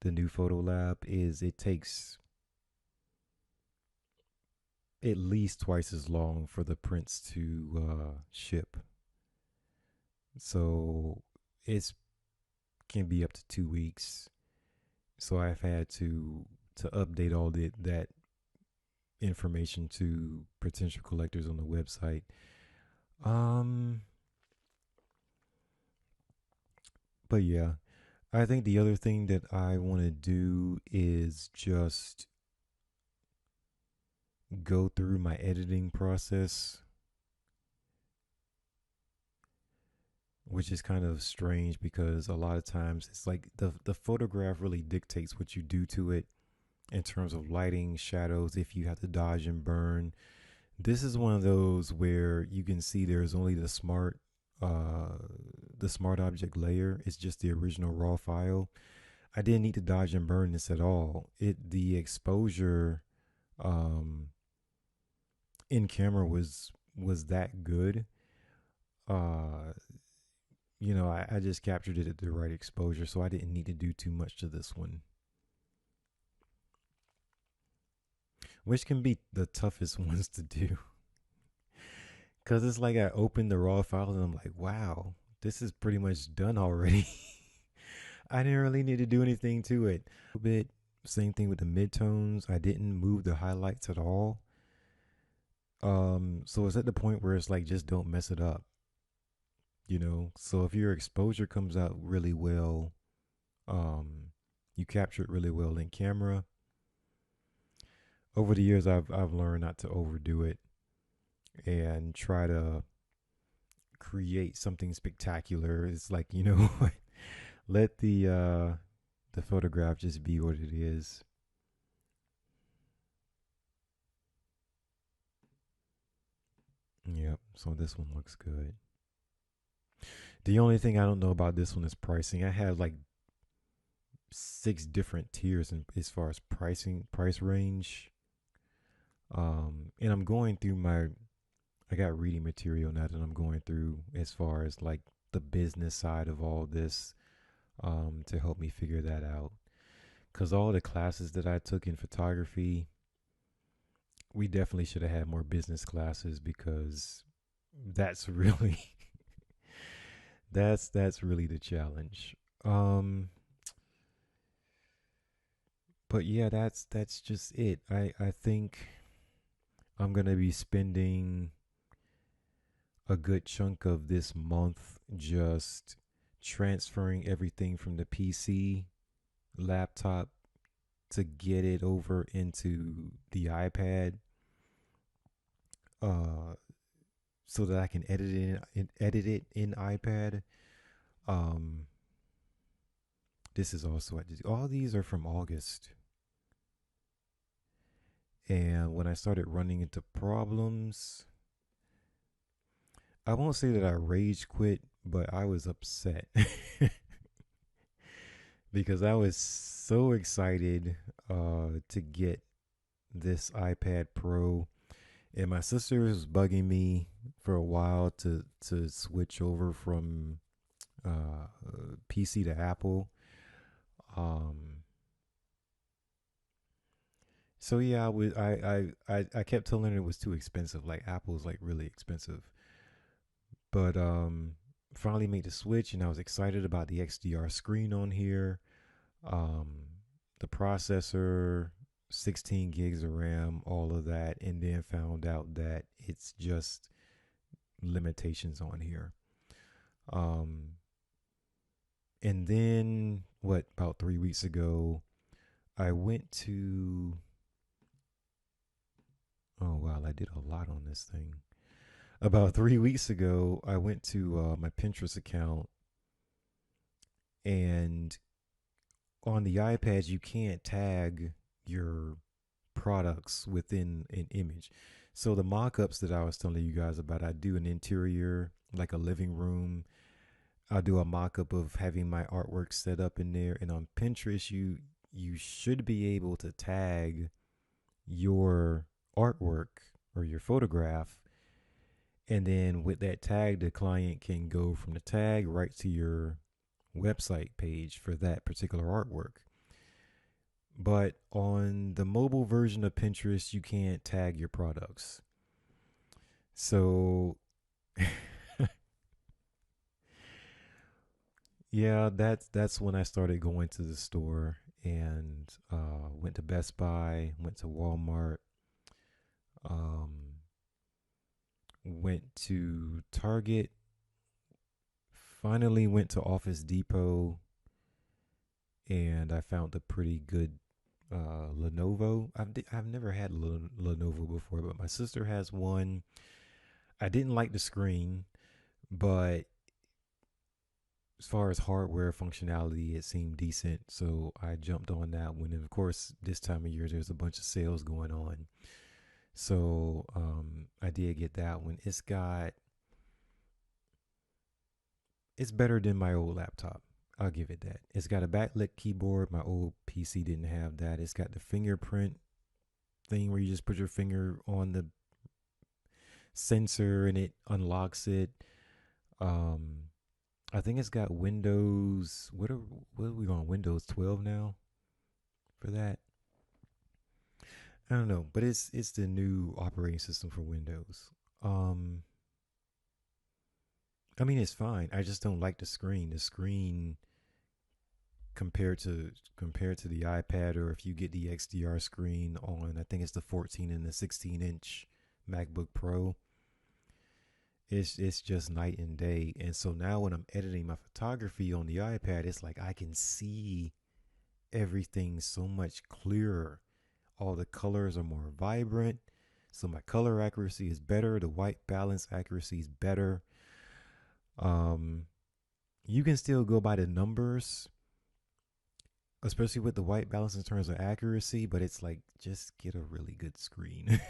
the new Photo Lab, is it takes at least twice as long for the prints to ship. So it's can be up to 2 weeks. So I've had to update all that information to potential collectors on the website. Um, but yeah, I think the other thing that I want to do is just go through my editing process, which is kind of strange because a lot of times it's like the photograph really dictates what you do to it in terms of lighting, shadows, if you have to dodge and burn. This is one of those where you can see there's only uh the smart object layer. It's just the original raw file. I didn't need to dodge and burn this at all. It the exposure um in camera was that good. Uh I just captured it at the right exposure, so I didn't need to do too much to this one. Which can be the toughest ones to do. Cause it's like I opened the raw file and I'm like, wow, this is pretty much done already. I didn't really need to do anything to it. A bit same thing with the midtones. I didn't move the highlights at all. So it's at the point where it's like just don't mess it up. So if your exposure comes out really well, um, you capture it really well in camera. Over the years, I've learned not to overdo it and try to create something spectacular. It's like let the photograph just be what it is. Yep. So this one looks good. The only thing I don't know about this one is pricing. I have like six different tiers as far as price range. And I'm going through I got reading material now that I'm going through as far as like the business side of all this, to help me figure that out. Cause all the classes that I took in photography, we definitely should have had more business classes because that's really that's really the challenge. Um, but yeah, that's just it. I think I'm gonna be spending a good chunk of this month just transferring everything from the PC laptop to get it over into the iPad, uh so that I can edit it in iPad. Um this is also all these are from August. And when I started running into problems, I won't say that I rage quit, but I was upset because I was so excited to get this iPad Pro, and my sister was bugging me for a while to switch over from PC to Apple. Um, so yeah, I kept telling her it was too expensive. Like Apple's like really expensive, but finally made the switch, and I was excited about the XDR screen on here. um, the processor, 16 gigs of RAM, all of that, and then found out that it's just limitations on here. Um, And then, what, about 3 weeks ago, I went to, oh, wow, I did a lot on this thing. About 3 weeks ago, I went to my Pinterest account, and on the iPads, you can't tag your products within an image. So the mock-ups that I was telling you guys about, I do an interior, like a living room. I'll do a mock-up of having my artwork set up in there. And on Pinterest, you should be able to tag your artwork or your photograph. And then with that tag, the client can go from the tag right to your website page for that particular artwork. But on the mobile version of Pinterest, you can't tag your products. So, yeah, that's when I started going to the store and went to Best Buy, went to Walmart, um, went to Target, finally went to Office Depot, and I found a pretty good Lenovo. I've never had Lenovo before, but my sister has one. I didn't like the screen, but as far as hardware functionality, it seemed decent. So I jumped on that one. And of course, this time of year, there's a bunch of sales going on. So I did get that one. It's better than my old laptop. I'll give it that. It's got a backlit keyboard. My old PC didn't have that. It's got the fingerprint thing where you just put your finger on the sensor and it unlocks it. Um, I think it's got Windows. What are we on? Windows 12 now for that. I don't know, but it's the new operating system for Windows. Um, I mean, it's fine. I just don't like the screen. The screen compared to the iPad, or if you get the XDR screen on, I think it's the 14 and the 16-inch MacBook Pro. It's just night and day. And so now when I'm editing my photography on the iPad, it's like I can see everything so much clearer. All the colors are more vibrant. So my color accuracy is better. The white balance accuracy is better. Um, you can still go by the numbers, especially with the white balance in terms of accuracy, but it's like just get a really good screen.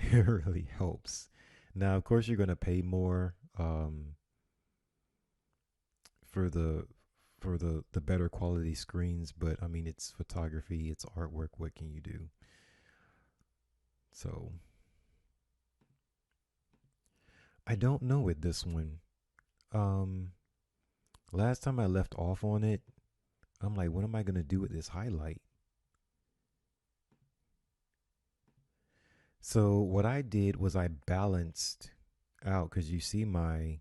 It really helps. Now, of course, you're going to pay more for the better quality screens, but I mean, it's photography, it's artwork. What can you do? So I don't know with this one. Um, Last time I left off on it, I'm like, what am I gonna do with this highlight? So what I did was I balanced out because you see my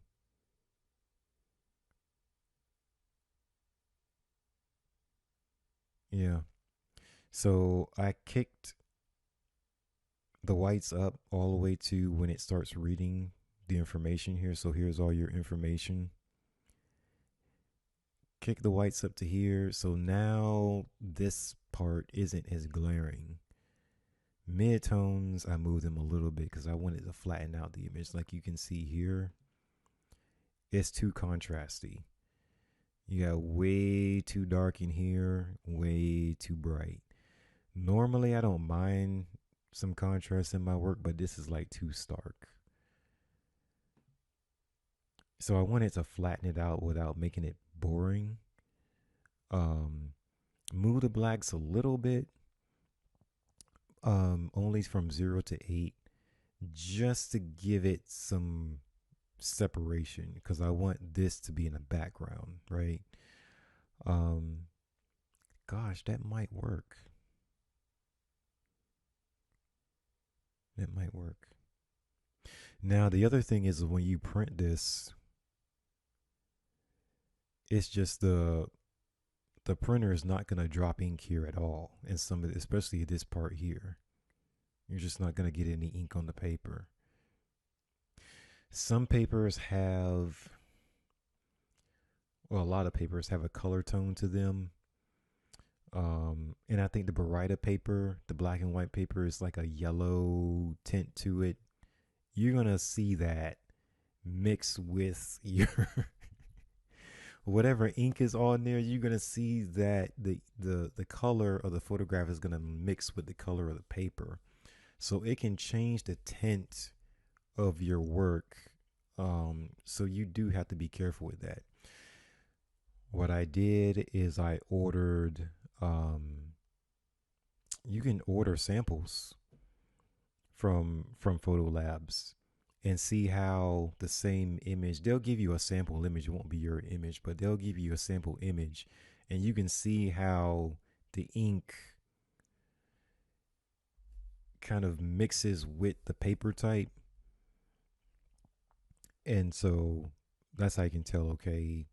yeah. So I kicked the whites up all the way to when it starts reading the information here. So here's all your information. Kick the whites up to here. So now this part isn't as glaring. Mid-tones, I moved them a little bit because I wanted to flatten out the image. Like you can see here, it's too contrasty. You got way too dark in here, way too bright. Normally, I don't mind some contrast in my work, but this is like too stark. So I wanted to flatten it out without making it boring. Um, Move the blacks a little bit, only from 0 to 8, just to give it some separation because I want this to be in the background, right? Um, Gosh, that might work. That might work. Now, the other thing is when you print this, it's just the printer is not going to drop ink here at all. And some of especially this part here, you're just not going to get any ink on the paper. Some papers have well, a lot of papers have a color tone to them. And I think the Barita paper, the black and white paper, is like a yellow tint to it. You're gonna see that mixed with your whatever ink is on there. You're gonna see that the color of the photograph is gonna mix with the color of the paper, so it can change the tint of your work. So you do have to be careful with that. What I did is I ordered. You can order samples from Photo Labs and see how the same image. They'll give you a sample image. It won't be your image, but they'll give you a sample image, and you can see how the ink kind of mixes with the paper type. And so that's how you can tell, okay,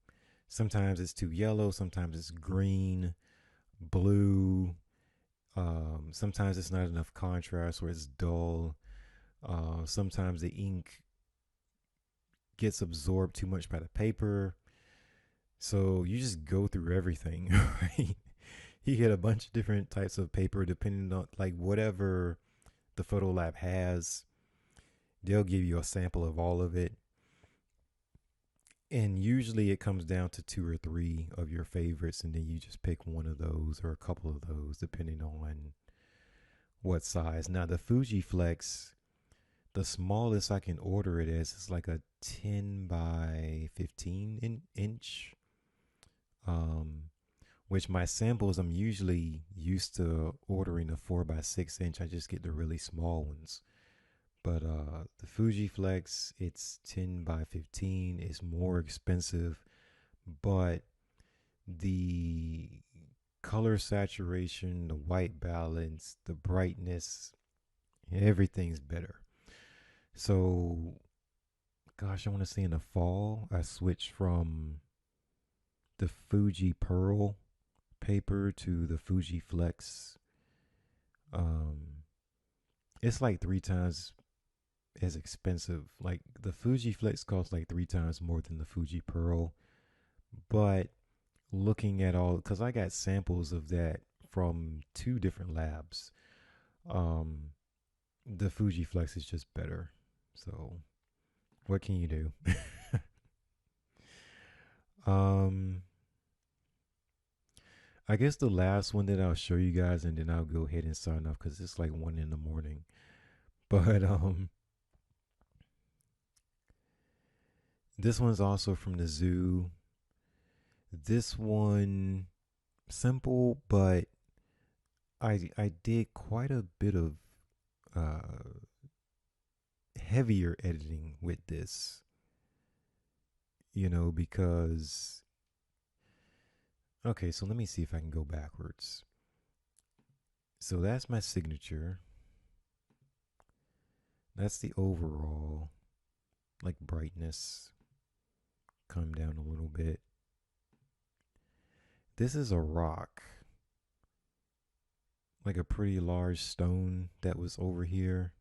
sometimes it's too yellow, sometimes it's green, blue, sometimes it's not enough contrast or it's dull. Sometimes the ink gets absorbed too much by the paper. So you just go through everything, right? You get a bunch of different types of paper depending on like whatever the photo lab has. They'll give you a sample of all of it. And usually it comes down to two or three of your favorites, and then you just pick one of those or a couple of those, depending on what size. Now, the Fuji Flex, the smallest I can order it as is like a 10 by 15 inch, um, which my samples, I'm usually used to ordering a 4 by 6 inch. I just get the really small ones. But the Fuji Flex, it's 10 by 15. It's more expensive, but the color saturation, the white balance, the brightness, everything's better. So, gosh, I want to say in the fall, I switched from the Fuji Pearl paper to the Fuji Flex. Um, it's like three times as expensive. Like the Fuji Flex costs like three times more than the Fuji Pearl. But looking at all, because I got samples of that from two different labs, um, the Fuji Flex is just better. So what can you do? um, I guess the last one that I'll show you guys, and then I'll go ahead and sign off because it's like 1 in the morning. But this one's also from the zoo. This one simple, but I did quite a bit of uh, heavier editing with this, because okay, so let me see if I can go backwards. So that's my signature. That's the overall like brightness. Come down a little bit. This is a rock, like a pretty large stone that was over here,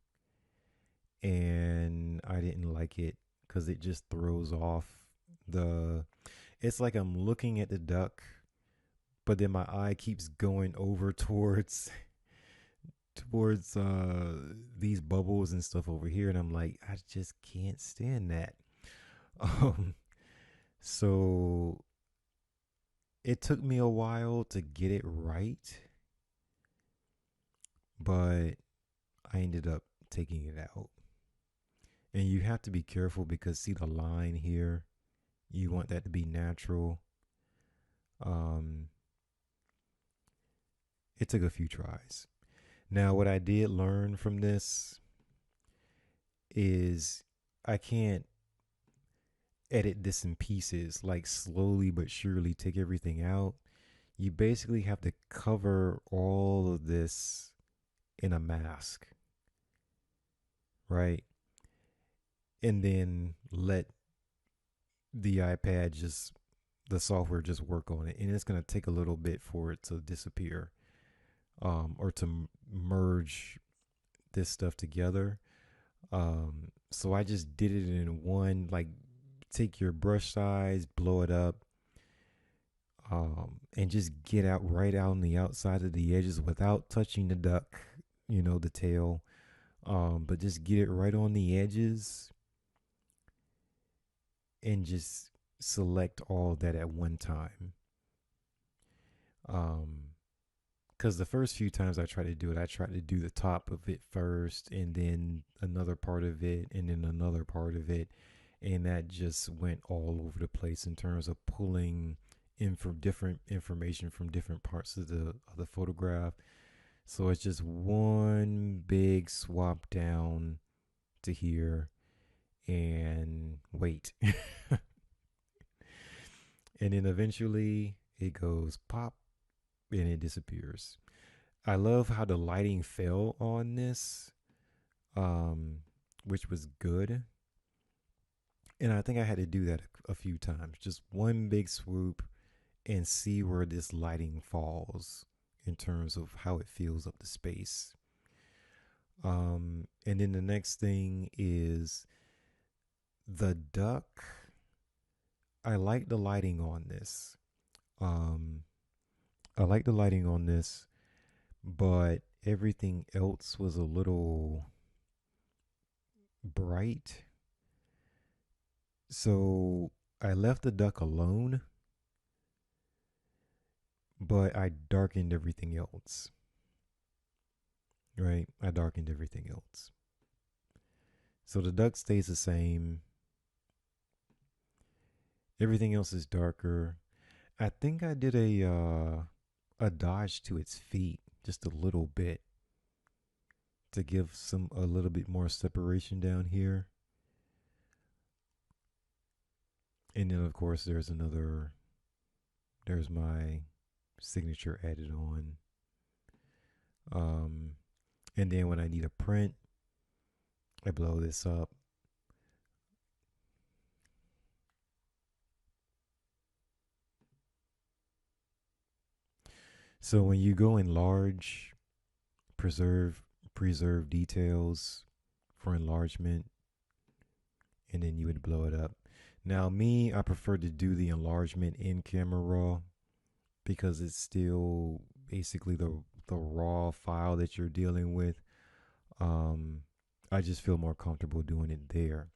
and I didn't like it because it just throws off the. It's like I'm looking at the duck, but then my eye keeps going over towards these bubbles and stuff over here, and I'm like, I just can't stand that. Um, so it took me a while to get it right, but I ended up taking it out. And you have to be careful because see the line here, you want that to be natural. Um, it took a few tries. Now, what I did learn from this is I can't edit this in pieces, like slowly but surely take everything out. You basically have to cover all of this in a mask, right? And then let the iPad the software just work on it. And it's going to take a little bit for it to disappear, or to merge this stuff together. So I just did it in one, like take your brush size, blow it up, and just get out right out on the outside of the edges without touching the duck, the tail. But just get it right on the edges and just select all of that at one time. Um, because the first few times I tried to do it, I tried to do the top of it first, and then another part of it, and then another part of it, and that just went all over the place in terms of pulling in from different information from different parts of the photograph. So it's just one big swap down to here and wait. And then eventually it goes pop and it disappears. I love how the lighting fell on this, um, which was good. And I think I had to do that a few times. Just one big swoop and see where this lighting falls in terms of how it fills up the space. And then the next thing is the duck. I like the lighting on this. Um, I like the lighting on this, but everything else was a little bright. So I left the duck alone, but I darkened everything else. Right? I darkened everything else. So the duck stays the same. Everything else is darker. I think I did a dodge to its feet just a little bit to give some a little bit more separation down here. And then of course there's my signature added on. Um and then when I need a print, I blow this up. So when you go in large, preserve details for enlargement, and then you would blow it up. Now me, I prefer to do the enlargement in Camera Raw because it's still basically the raw file that you're dealing with. Um, I just feel more comfortable doing it there.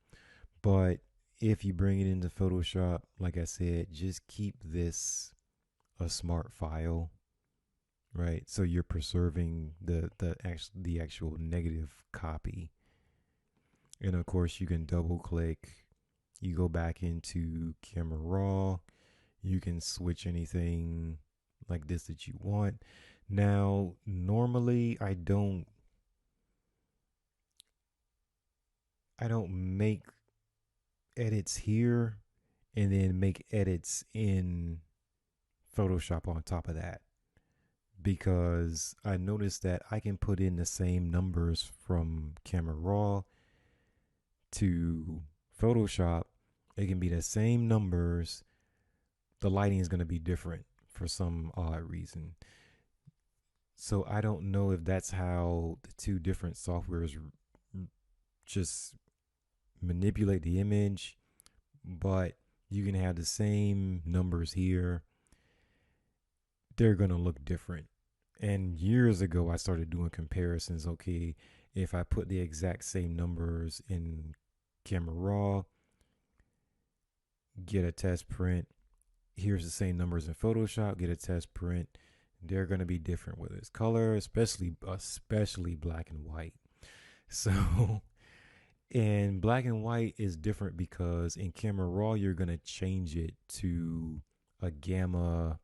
But if you bring it into Photoshop, like I said, just keep this a smart file, right? So you're preserving the actual negative copy. And of course, you can double click. You go back into Camera Raw. You can switch anything like this that you want. Now, normally I don't make edits here and then make edits in Photoshop on top of that because I noticed that I can put in the same numbers from Camera Raw to Photoshop. It can be the same numbers. The lighting is going to be different for some odd reason. So I don't know if that's how the two different softwares just manipulate the image, but you can have the same numbers here. They're going to look different. And years ago, I started doing comparisons. Okay, if I put the exact same numbers in Camera Raw, get a test print. Here's the same numbers in Photoshop, get a test print. They're going to be different, whether it's color, especially black and white. So, and black and white is different because in Camera Raw, you're going to change it to a gamma.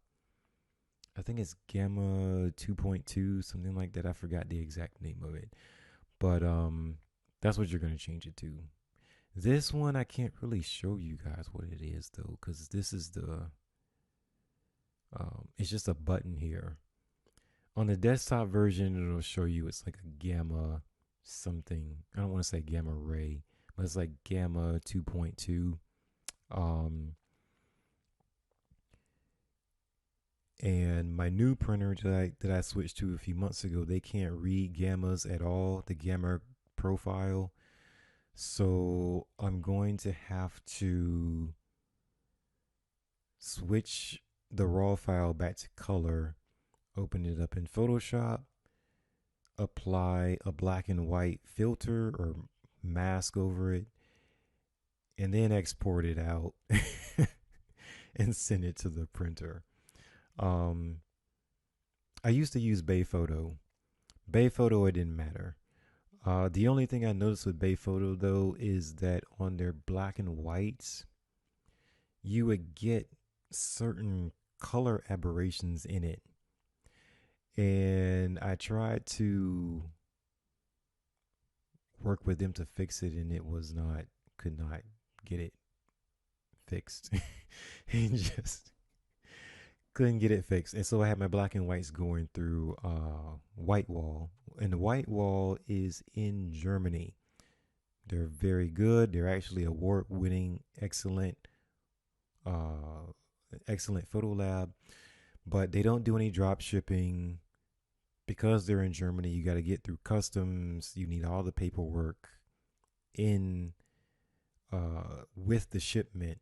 I think it's gamma 2.2, something like that. I forgot the exact name of it. But that's what you're going to change it to. This one I can't really show you guys what it is though cuz this is the it's just a button here. On the desktop version it'll show you it's like a gamma something. I don't want to say gamma ray, but it's like gamma 2.2. Um and my new printer that I switched to a few months ago, they can't read gammas at all, the gamma profile. So I'm going to have to switch the raw file back to color, open it up in Photoshop, apply a black and white filter or mask over it, and then export it out and send it to the printer. Um, I used to use Bay Photo. Bay Photo, it didn't matter. The only thing I noticed with Bay Photo though is that on their black and whites, you would get certain color aberrations in it. And I tried to work with them to fix it, and it was not, could not get it fixed. And just couldn't get it fixed. And so I had my black and whites going through White Wall. And the White Wall is in Germany. They're very good. They're actually award winning, uh, excellent photo lab, but they don't do any drop shipping because they're in Germany. You got to get through customs. You need all the paperwork in with the shipment.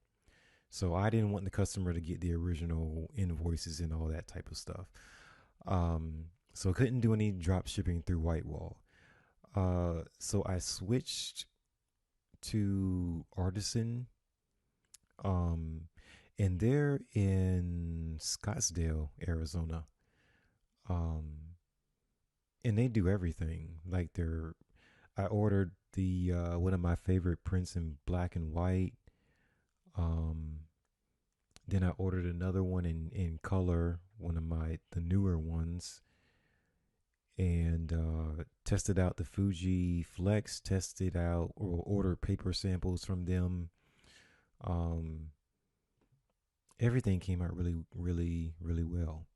So I didn't want the customer to get the original invoices and all that type of stuff. So couldn't do any drop shipping through Whitewall. So I switched to Artisan, um, and they're in Scottsdale, Arizona. Um, and they do everything. Like I ordered the one of my favorite prints in black and white. Um, then I ordered another one in color, one of the newer ones, and tested out the Fuji Flex. Tested out or ordered paper samples from them. Um, Everything came out really, really, really well.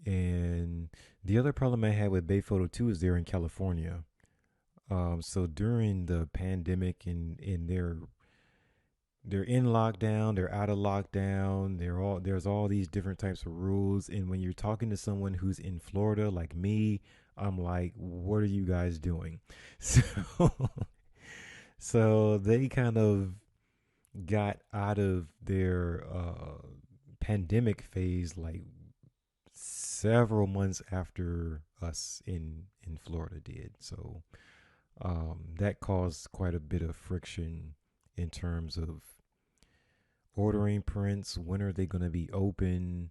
And the other problem I had with Bay Photo 2 is they're in California. So during the pandemic and they're in lockdown, they're out of lockdown, there's all these different types of rules. And when you're talking to someone who's in Florida like me, I'm like, what are you guys doing? So so they kind of got out of their pandemic phase like several months after us in Florida did. So that caused quite a bit of friction in terms of ordering prints. When are they going to be open?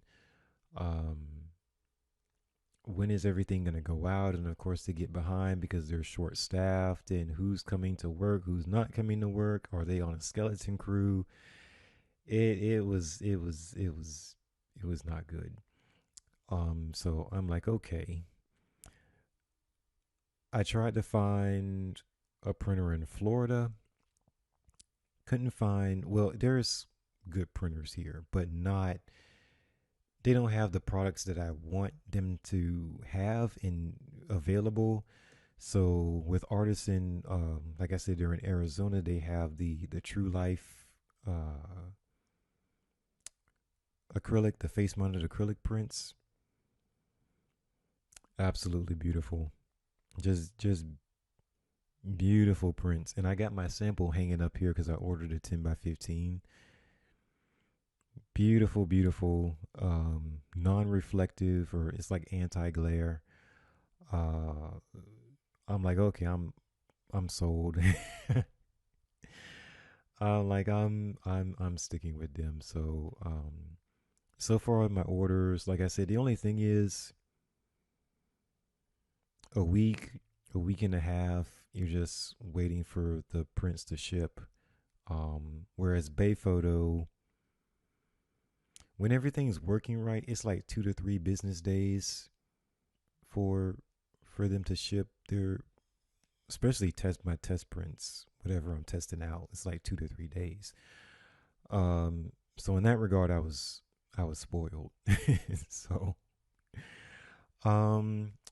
Um, when is everything going to go out? And of course, they get behind because they're short staffed. And who's coming to work? Who's not coming to work? Are they on a skeleton crew? It was not good. So I'm like, okay. I tried to find a printer in Florida. Couldn't find. Well, there's good printers here, but not. They don't have the products that I want them to have in available. So with Artisan, like I said, they're in Arizona. They have the True Life uh, acrylic, the face mounted acrylic prints. Absolutely beautiful. Just beautiful prints. And I got my sample hanging up here because I ordered a 10 by 15. Beautiful, beautiful, non-reflective, or it's like anti-glare. Uh, I'm like, okay, I'm sold. I'm sticking with them. So so far on my orders, like I said, the only thing is a week, a week and a half. You're just waiting for the prints to ship. Whereas Bay Photo, when everything's working right, it's like 2 to 3 business days for them to ship their, especially test my test prints, whatever I'm testing out. It's like 2 to 3 days. So in that regard, I was spoiled. So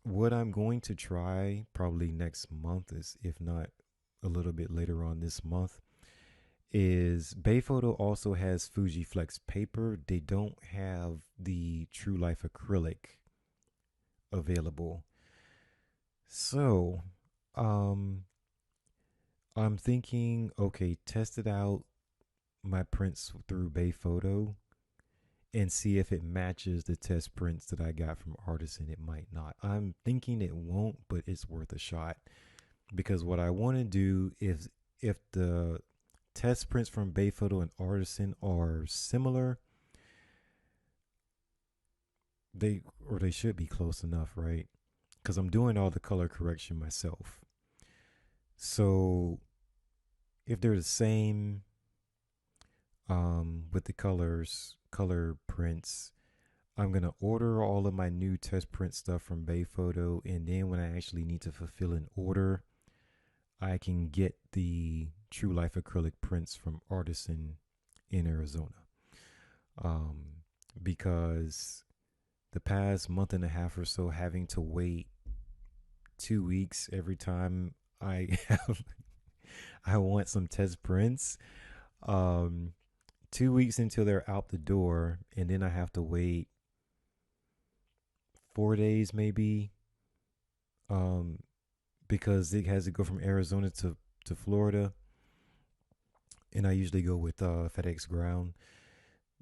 what I'm going to try probably next month is, if not a little bit later on this month, is Bayphoto also has Fuji Flex paper. They don't have the True Life acrylic available. So, um, I'm thinking, okay, test it out my prints through Bayphoto and see if it matches the test prints that I got from Artisan. It might not. I'm thinking it won't, but it's worth a shot because what I want to do is if the test prints from Bayphoto and Artisan are similar, they should be close enough, right? Because I'm doing all the color correction myself. So if they're the same with the color prints, I'm gonna order all of my new test print stuff from Bayphoto, and then when I actually need to fulfill an order, I can get the True Life acrylic prints from Artisan in Arizona. Um, because the past month and a half or so, having to wait 2 weeks every time I have I want some test prints. Um, 2 weeks until they're out the door, and then I have to wait 4 days maybe. Um, because it has to go from Arizona to Florida, and I usually go with FedEx Ground.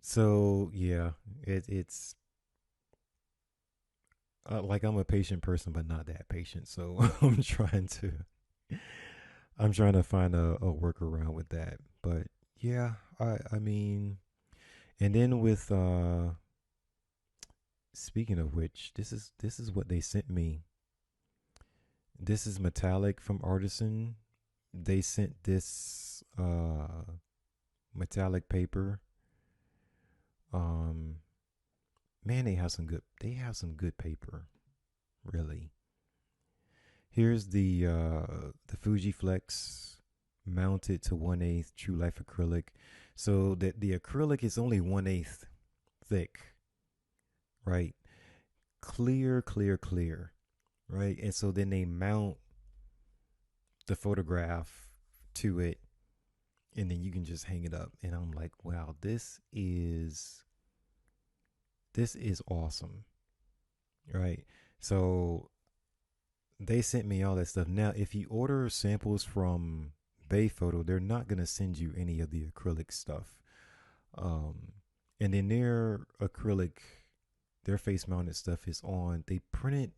So yeah, it's like I'm a patient person, but not that patient. So I'm trying to find a workaround with that. But yeah, I mean, and then with speaking of which, this is what they sent me. This is metallic from Artisan. They sent this metallic paper. Um, man, they have some good paper, really. Here's the Fuji Flex mounted to 1/8 True Life acrylic. So that the acrylic is only 1/8 thick, right? Clear, clear, clear, right? And so then they mount the photograph to it, and then you can just hang it up. And I'm like, wow, this is awesome, right? So they sent me all that stuff. Now, if you order samples from Bayphoto, they're not gonna send you any of the acrylic stuff. Um, and then their face mounted stuff is on. They print it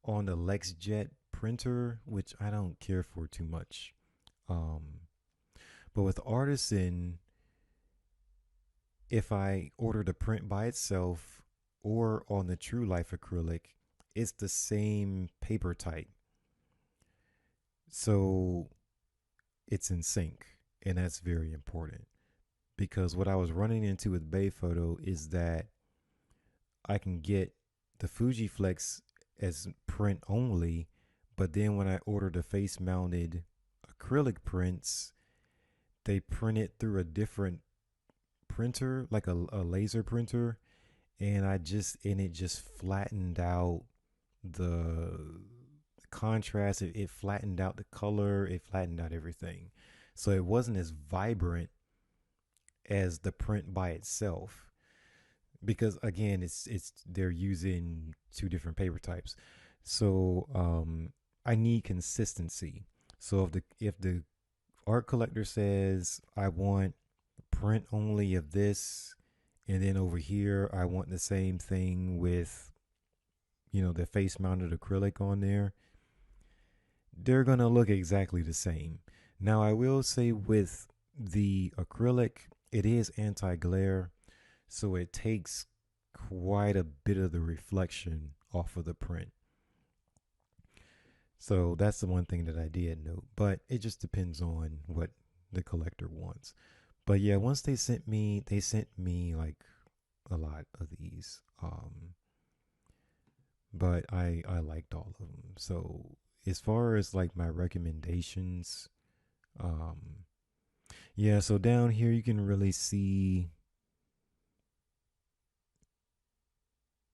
on the LexJet printer, which I don't care for too much. Um, but with Artisan, if I order the print by itself or on the True Life acrylic, it's the same paper type. So it's in sync. And that's very important because what I was running into with Bayphoto is that I can get the Fujiflex as print only, but then when I order the face mounted acrylic prints, they print it through a different printer, like a laser printer, and it just flattened out the contrast. It flattened out the color. It flattened out everything, so it wasn't as vibrant as the print by itself. Because again, it's they're using two different paper types, so I need consistency. So if the art collector says I want print only of this, and then over here I want the same thing with the face mounted acrylic on there, they're gonna look exactly the same. Now I will say with the acrylic, it is anti glare, so it takes quite a bit of the reflection off of the print. So that's the one thing that I did note, but it just depends on what the collector wants. But yeah, once they sent me like a lot of these. But I liked all of them. So as far as like my recommendations, um yeah, so down here you can really see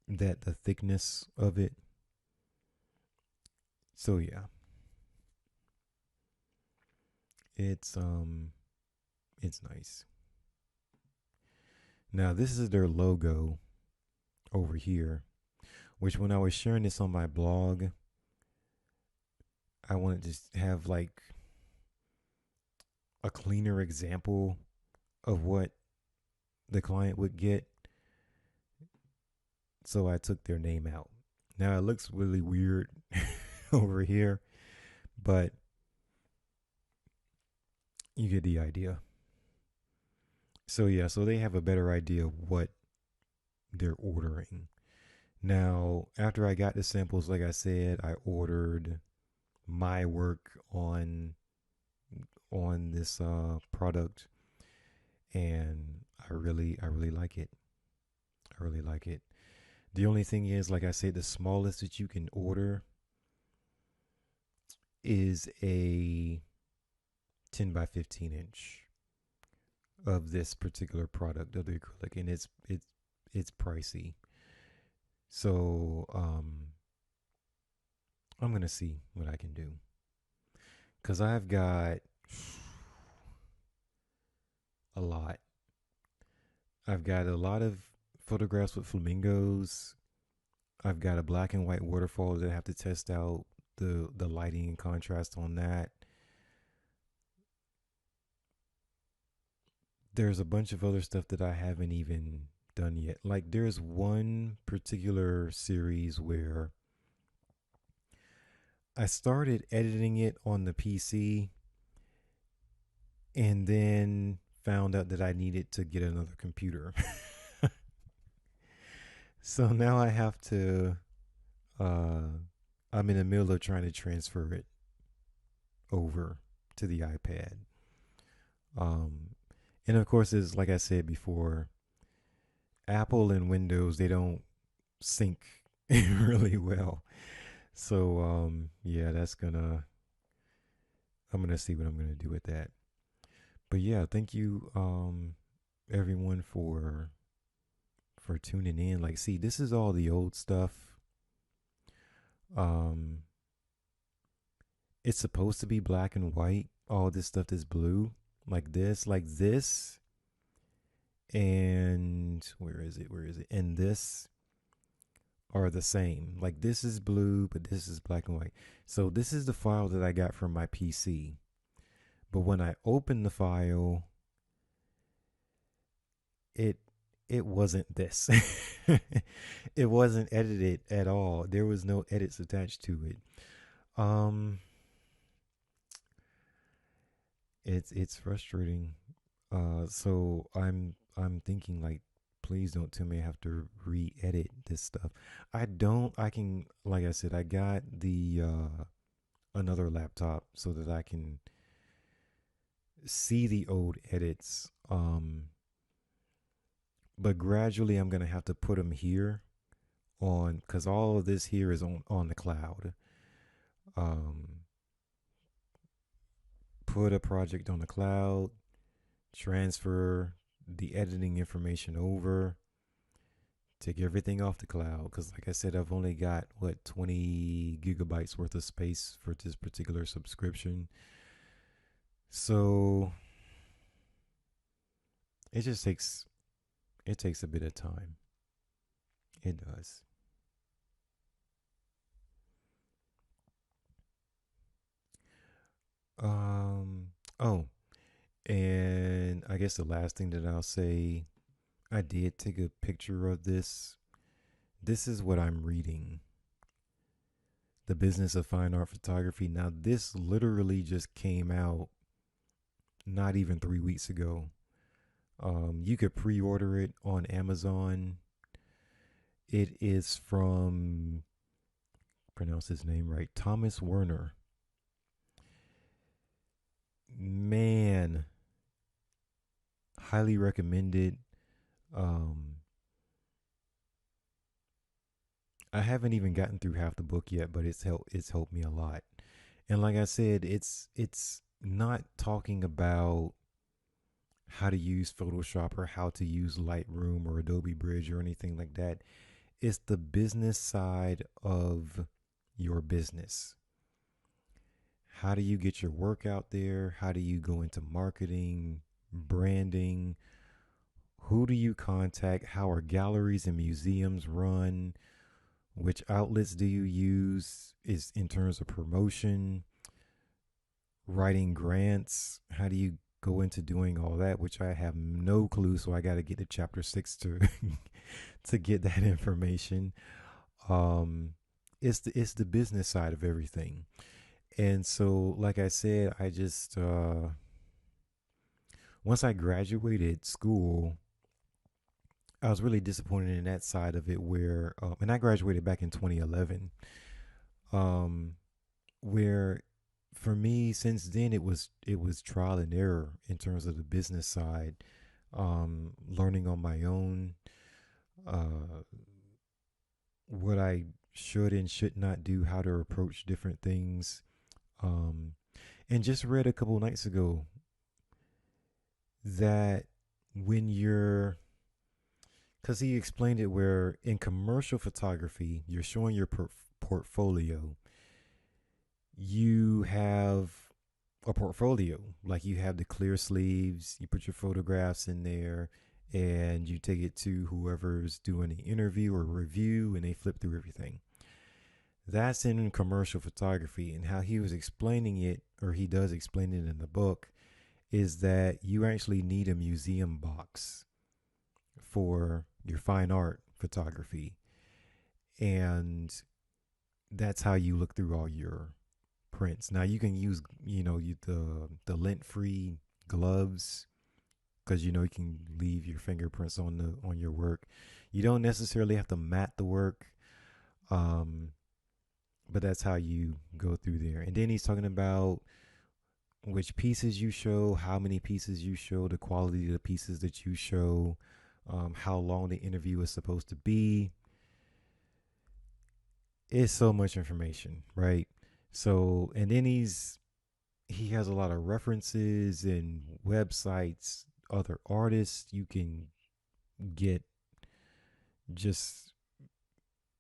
that the thickness of it. So yeah, it's it's nice. Now this is their logo over here, which when I was sharing this on my blog, I wanted to have like a cleaner example of what the client would get. So I took their name out. Now it looks really weird over here, but you get the idea. So yeah, so they have a better idea of what they're ordering. Now, after I got the samples, like I said, I ordered my work on this product, and I really like it. I really like it. The only thing is, like I said, the smallest that you can order is a 10 by 15 inch of this particular product of the acrylic, and it's pricey. So I'm gonna see what I can do because I've got a lot. I've got a lot of photographs with flamingos. I've got a black and white waterfall that I have to test out the lighting and contrast on that. There's a bunch of other stuff that I haven't even done yet. Like there's one particular series where I started editing it on the PC and then found out that I needed to get another computer. So now I have to uh I'm in the middle of trying to transfer it over to the iPad. Um and of course, it's like I said before, Apple and Windows, they don't sync really well. So yeah, that's gonna I'm gonna see what I'm gonna do with that. But yeah, thank you everyone for tuning in. Like, see, this is all the old stuff. Um it's supposed to be black and white. All this stuff is blue, like this, and where is it? Where is it? And this are the same. Like this is blue, but this is black and white. So this is the file that I got from my PC. But when I opened the file, it it wasn't this. It wasn't edited at all. There was no edits attached to it. Um it's frustrating. So I'm thinking like, please don't tell me I have to re-edit this stuff. I can, like I said, I got the another laptop so that I can see the old edits. But gradually I'm gonna have to put them here on because all of this here is on the cloud. Um, put a project on the cloud, transfer the editing information over, take everything off the cloud because like I said, I've only got what 20 gigabytes worth of space for this particular subscription. So it just takes a bit of time. It does. um oh, and I guess the last thing that I'll say, I did take a picture of this. This is what I'm reading: The Business of Fine Art Photography. Now this literally just came out not even 3 weeks ago. You could pre-order it on Amazon. It is from, pronounce his name right, Thomas Werner. Man, highly recommended. Um, I haven't even gotten through half the book yet, but it's helped me a lot. And like I said, it's not talking about how to use Photoshop or how to use Lightroom or Adobe Bridge or anything like that. It's the business side of your business. How do you get your work out there? How do you go into marketing, branding? Who do you contact? How are galleries and museums run? Which outlets do you use is in terms of promotion, writing grants? How do you go into doing all that, which I have no clue, so I got to get to chapter 6 to to get that information. Um, it's the business side of everything. And so, like I said, I just once I graduated school, I was really disappointed in that side of it. Where and I graduated back in 2011. Um, where for me since then it was trial and error in terms of the business side, learning on my own, uh, what I should and should not do, how to approach different things. Um, and just read a couple nights ago that when you're, because he explained it where in commercial photography, you're showing your portfolio, you have a portfolio. Like you have the clear sleeves, you put your photographs in there, and you take it to whoever's doing the interview or review, and they flip through everything. That's in commercial photography. And how he was explaining it, or he does explain it in the book, is that you actually need a museum box for your fine art photography. And that's how you look through all your prints. Now you can use, the lint free gloves, because you can leave your fingerprints on your work. You don't necessarily have to mat the work, um, but that's how you go through there. And then he's talking about which pieces you show, how many pieces you show, the quality of the pieces that you show, how long the interview is supposed to be. It's so much information, right? So, and then he has a lot of references and websites, other artists you can get, just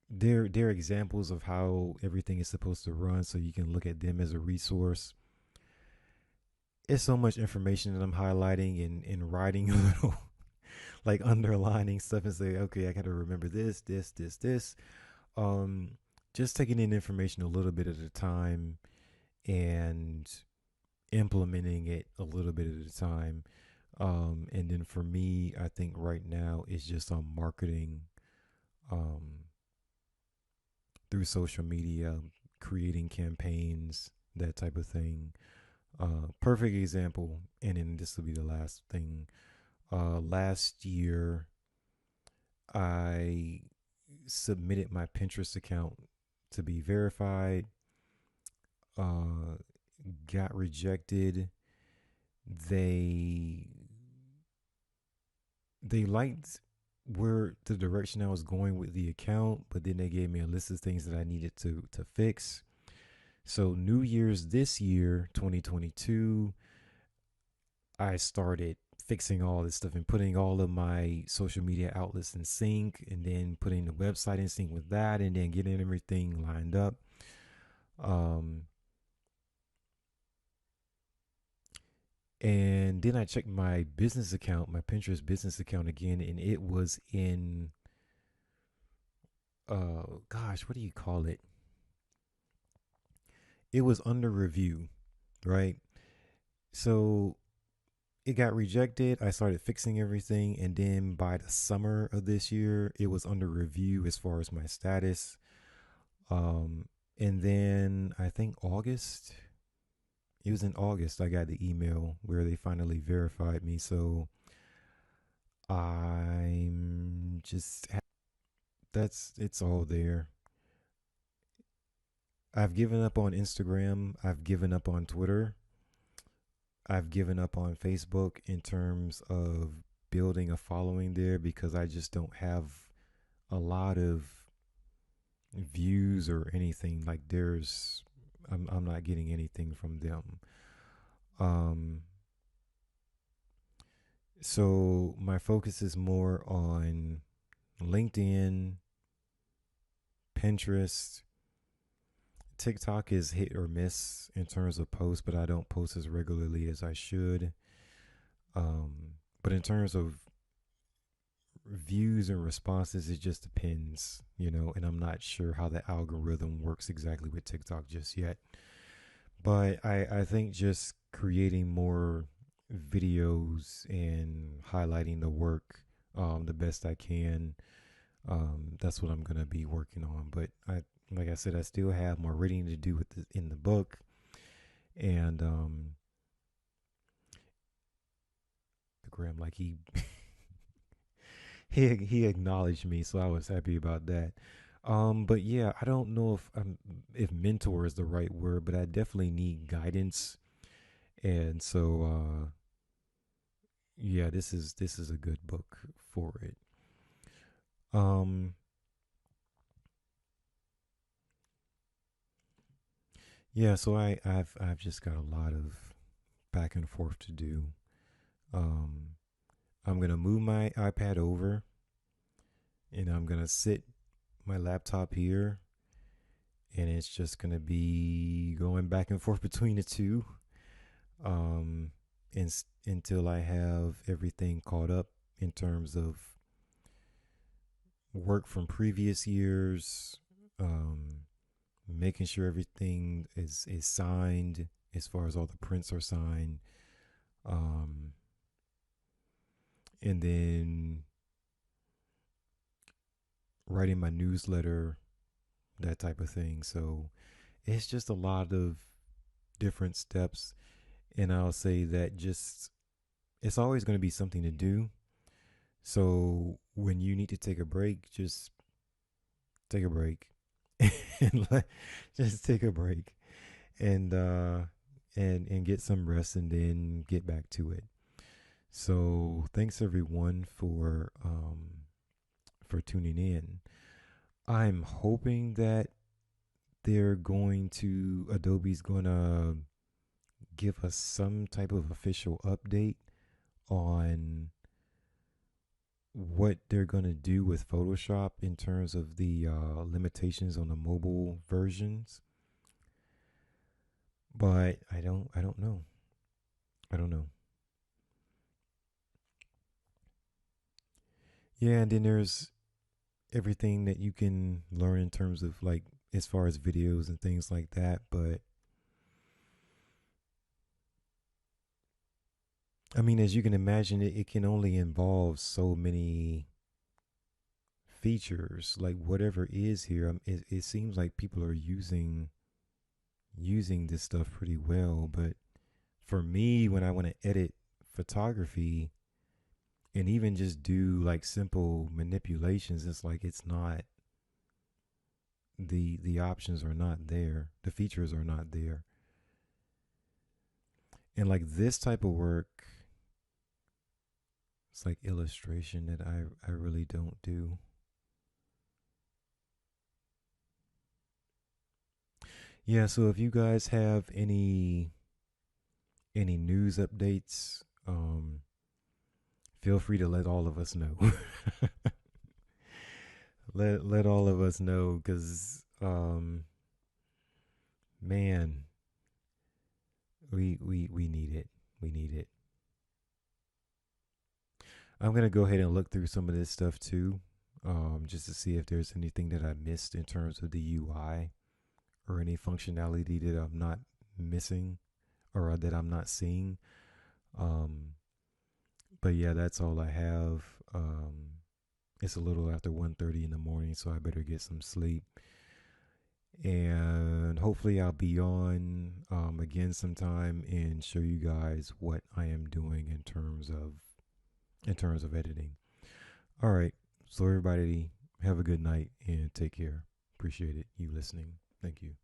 their examples of how everything is supposed to run, so you can look at them as a resource. It's so much information that I'm highlighting and writing a little, like underlining stuff and say, okay, I got to remember this. Um, just taking in information a little bit at a time and implementing it a little bit at a time. And then for me, I think right now it's just on marketing, um, through social media, creating campaigns, that type of thing. Perfect example, and then this will be the last thing. Last year, I submitted my Pinterest account to be verified. Uh, got rejected. They they liked where the direction I was going with the account, but then they gave me a list of things that I needed to fix. So New Year's this year, 2022, I started fixing all this stuff and putting all of my social media outlets in sync, and then putting the website in sync with that, and then getting everything lined up. Um, and then I checked my business account, my Pinterest business account again, and it was in, gosh, what do you call it? It was under review, right? So it got rejected. I started fixing everything, and then by the summer of this year, it was under review as far as my status. Um, and then I think August, it was in August, I got the email where they finally verified me. So I'm just, that's, it's all there. I've given up on Instagram. I've given up on Twitter. I've given up on Facebook in terms of building a following there, because I just don't have a lot of views or anything. Like I'm not getting anything from them. Um, so my focus is more on LinkedIn, Pinterest. TikTok is hit or miss in terms of posts, but I don't post as regularly as I should. But in terms of views and responses, it just depends, and I'm not sure how the algorithm works exactly with TikTok just yet. But I think just creating more videos and highlighting the work the best I can. That's what I'm gonna be working on. But like I said, I still have more reading to do with in the book, and Graham, like he acknowledged me, so I was happy about that. But yeah, I don't know if mentor is the right word, but I definitely need guidance, and so yeah, this is a good book for it. Um, yeah, so I've just got a lot of back and forth to do. Um, I'm gonna move my iPad over, and I'm gonna sit my laptop here, and it's just gonna be going back and forth between the two, um, until I have everything caught up in terms of work from previous years, um, making sure everything is signed as far as all the prints are signed, um, and then writing my newsletter, that type of thing. So it's just a lot of different steps, and I'll say that just it's always going to be something to do. So when you need to take a break, just take a break, and just take a break, and get some rest, and then get back to it. So thanks everyone for tuning in. I'm hoping that Adobe's going to give us some type of official update on what they're going to do with Photoshop in terms of the limitations on the mobile versions. But I don't know. I don't know. Yeah, and then there's everything that you can learn in terms of like as far as videos and things like that. But I mean, as you can imagine, it can only involve so many features. Like whatever is here, it seems like people are using this stuff pretty well. But for me, when I want to edit photography and even just do like simple manipulations, it's like it's not the options are not there. The features are not there. And like this type of work, it's like illustration that I really don't do. Yeah, so if you guys have any news updates, feel free to let all of us know. Let all of us know, because man, we need it. We need it. I'm gonna go ahead and look through some of this stuff too, just to see if there's anything that I missed in terms of the UI or any functionality that I'm not missing or that I'm not seeing. Um, but yeah, that's all I have. It's a little after 1:30 in the morning, so I better get some sleep. And hopefully, I'll be on again sometime and show you guys what I am doing in terms of editing. All right, so everybody have a good night and take care. Appreciate it. You listening. Thank you.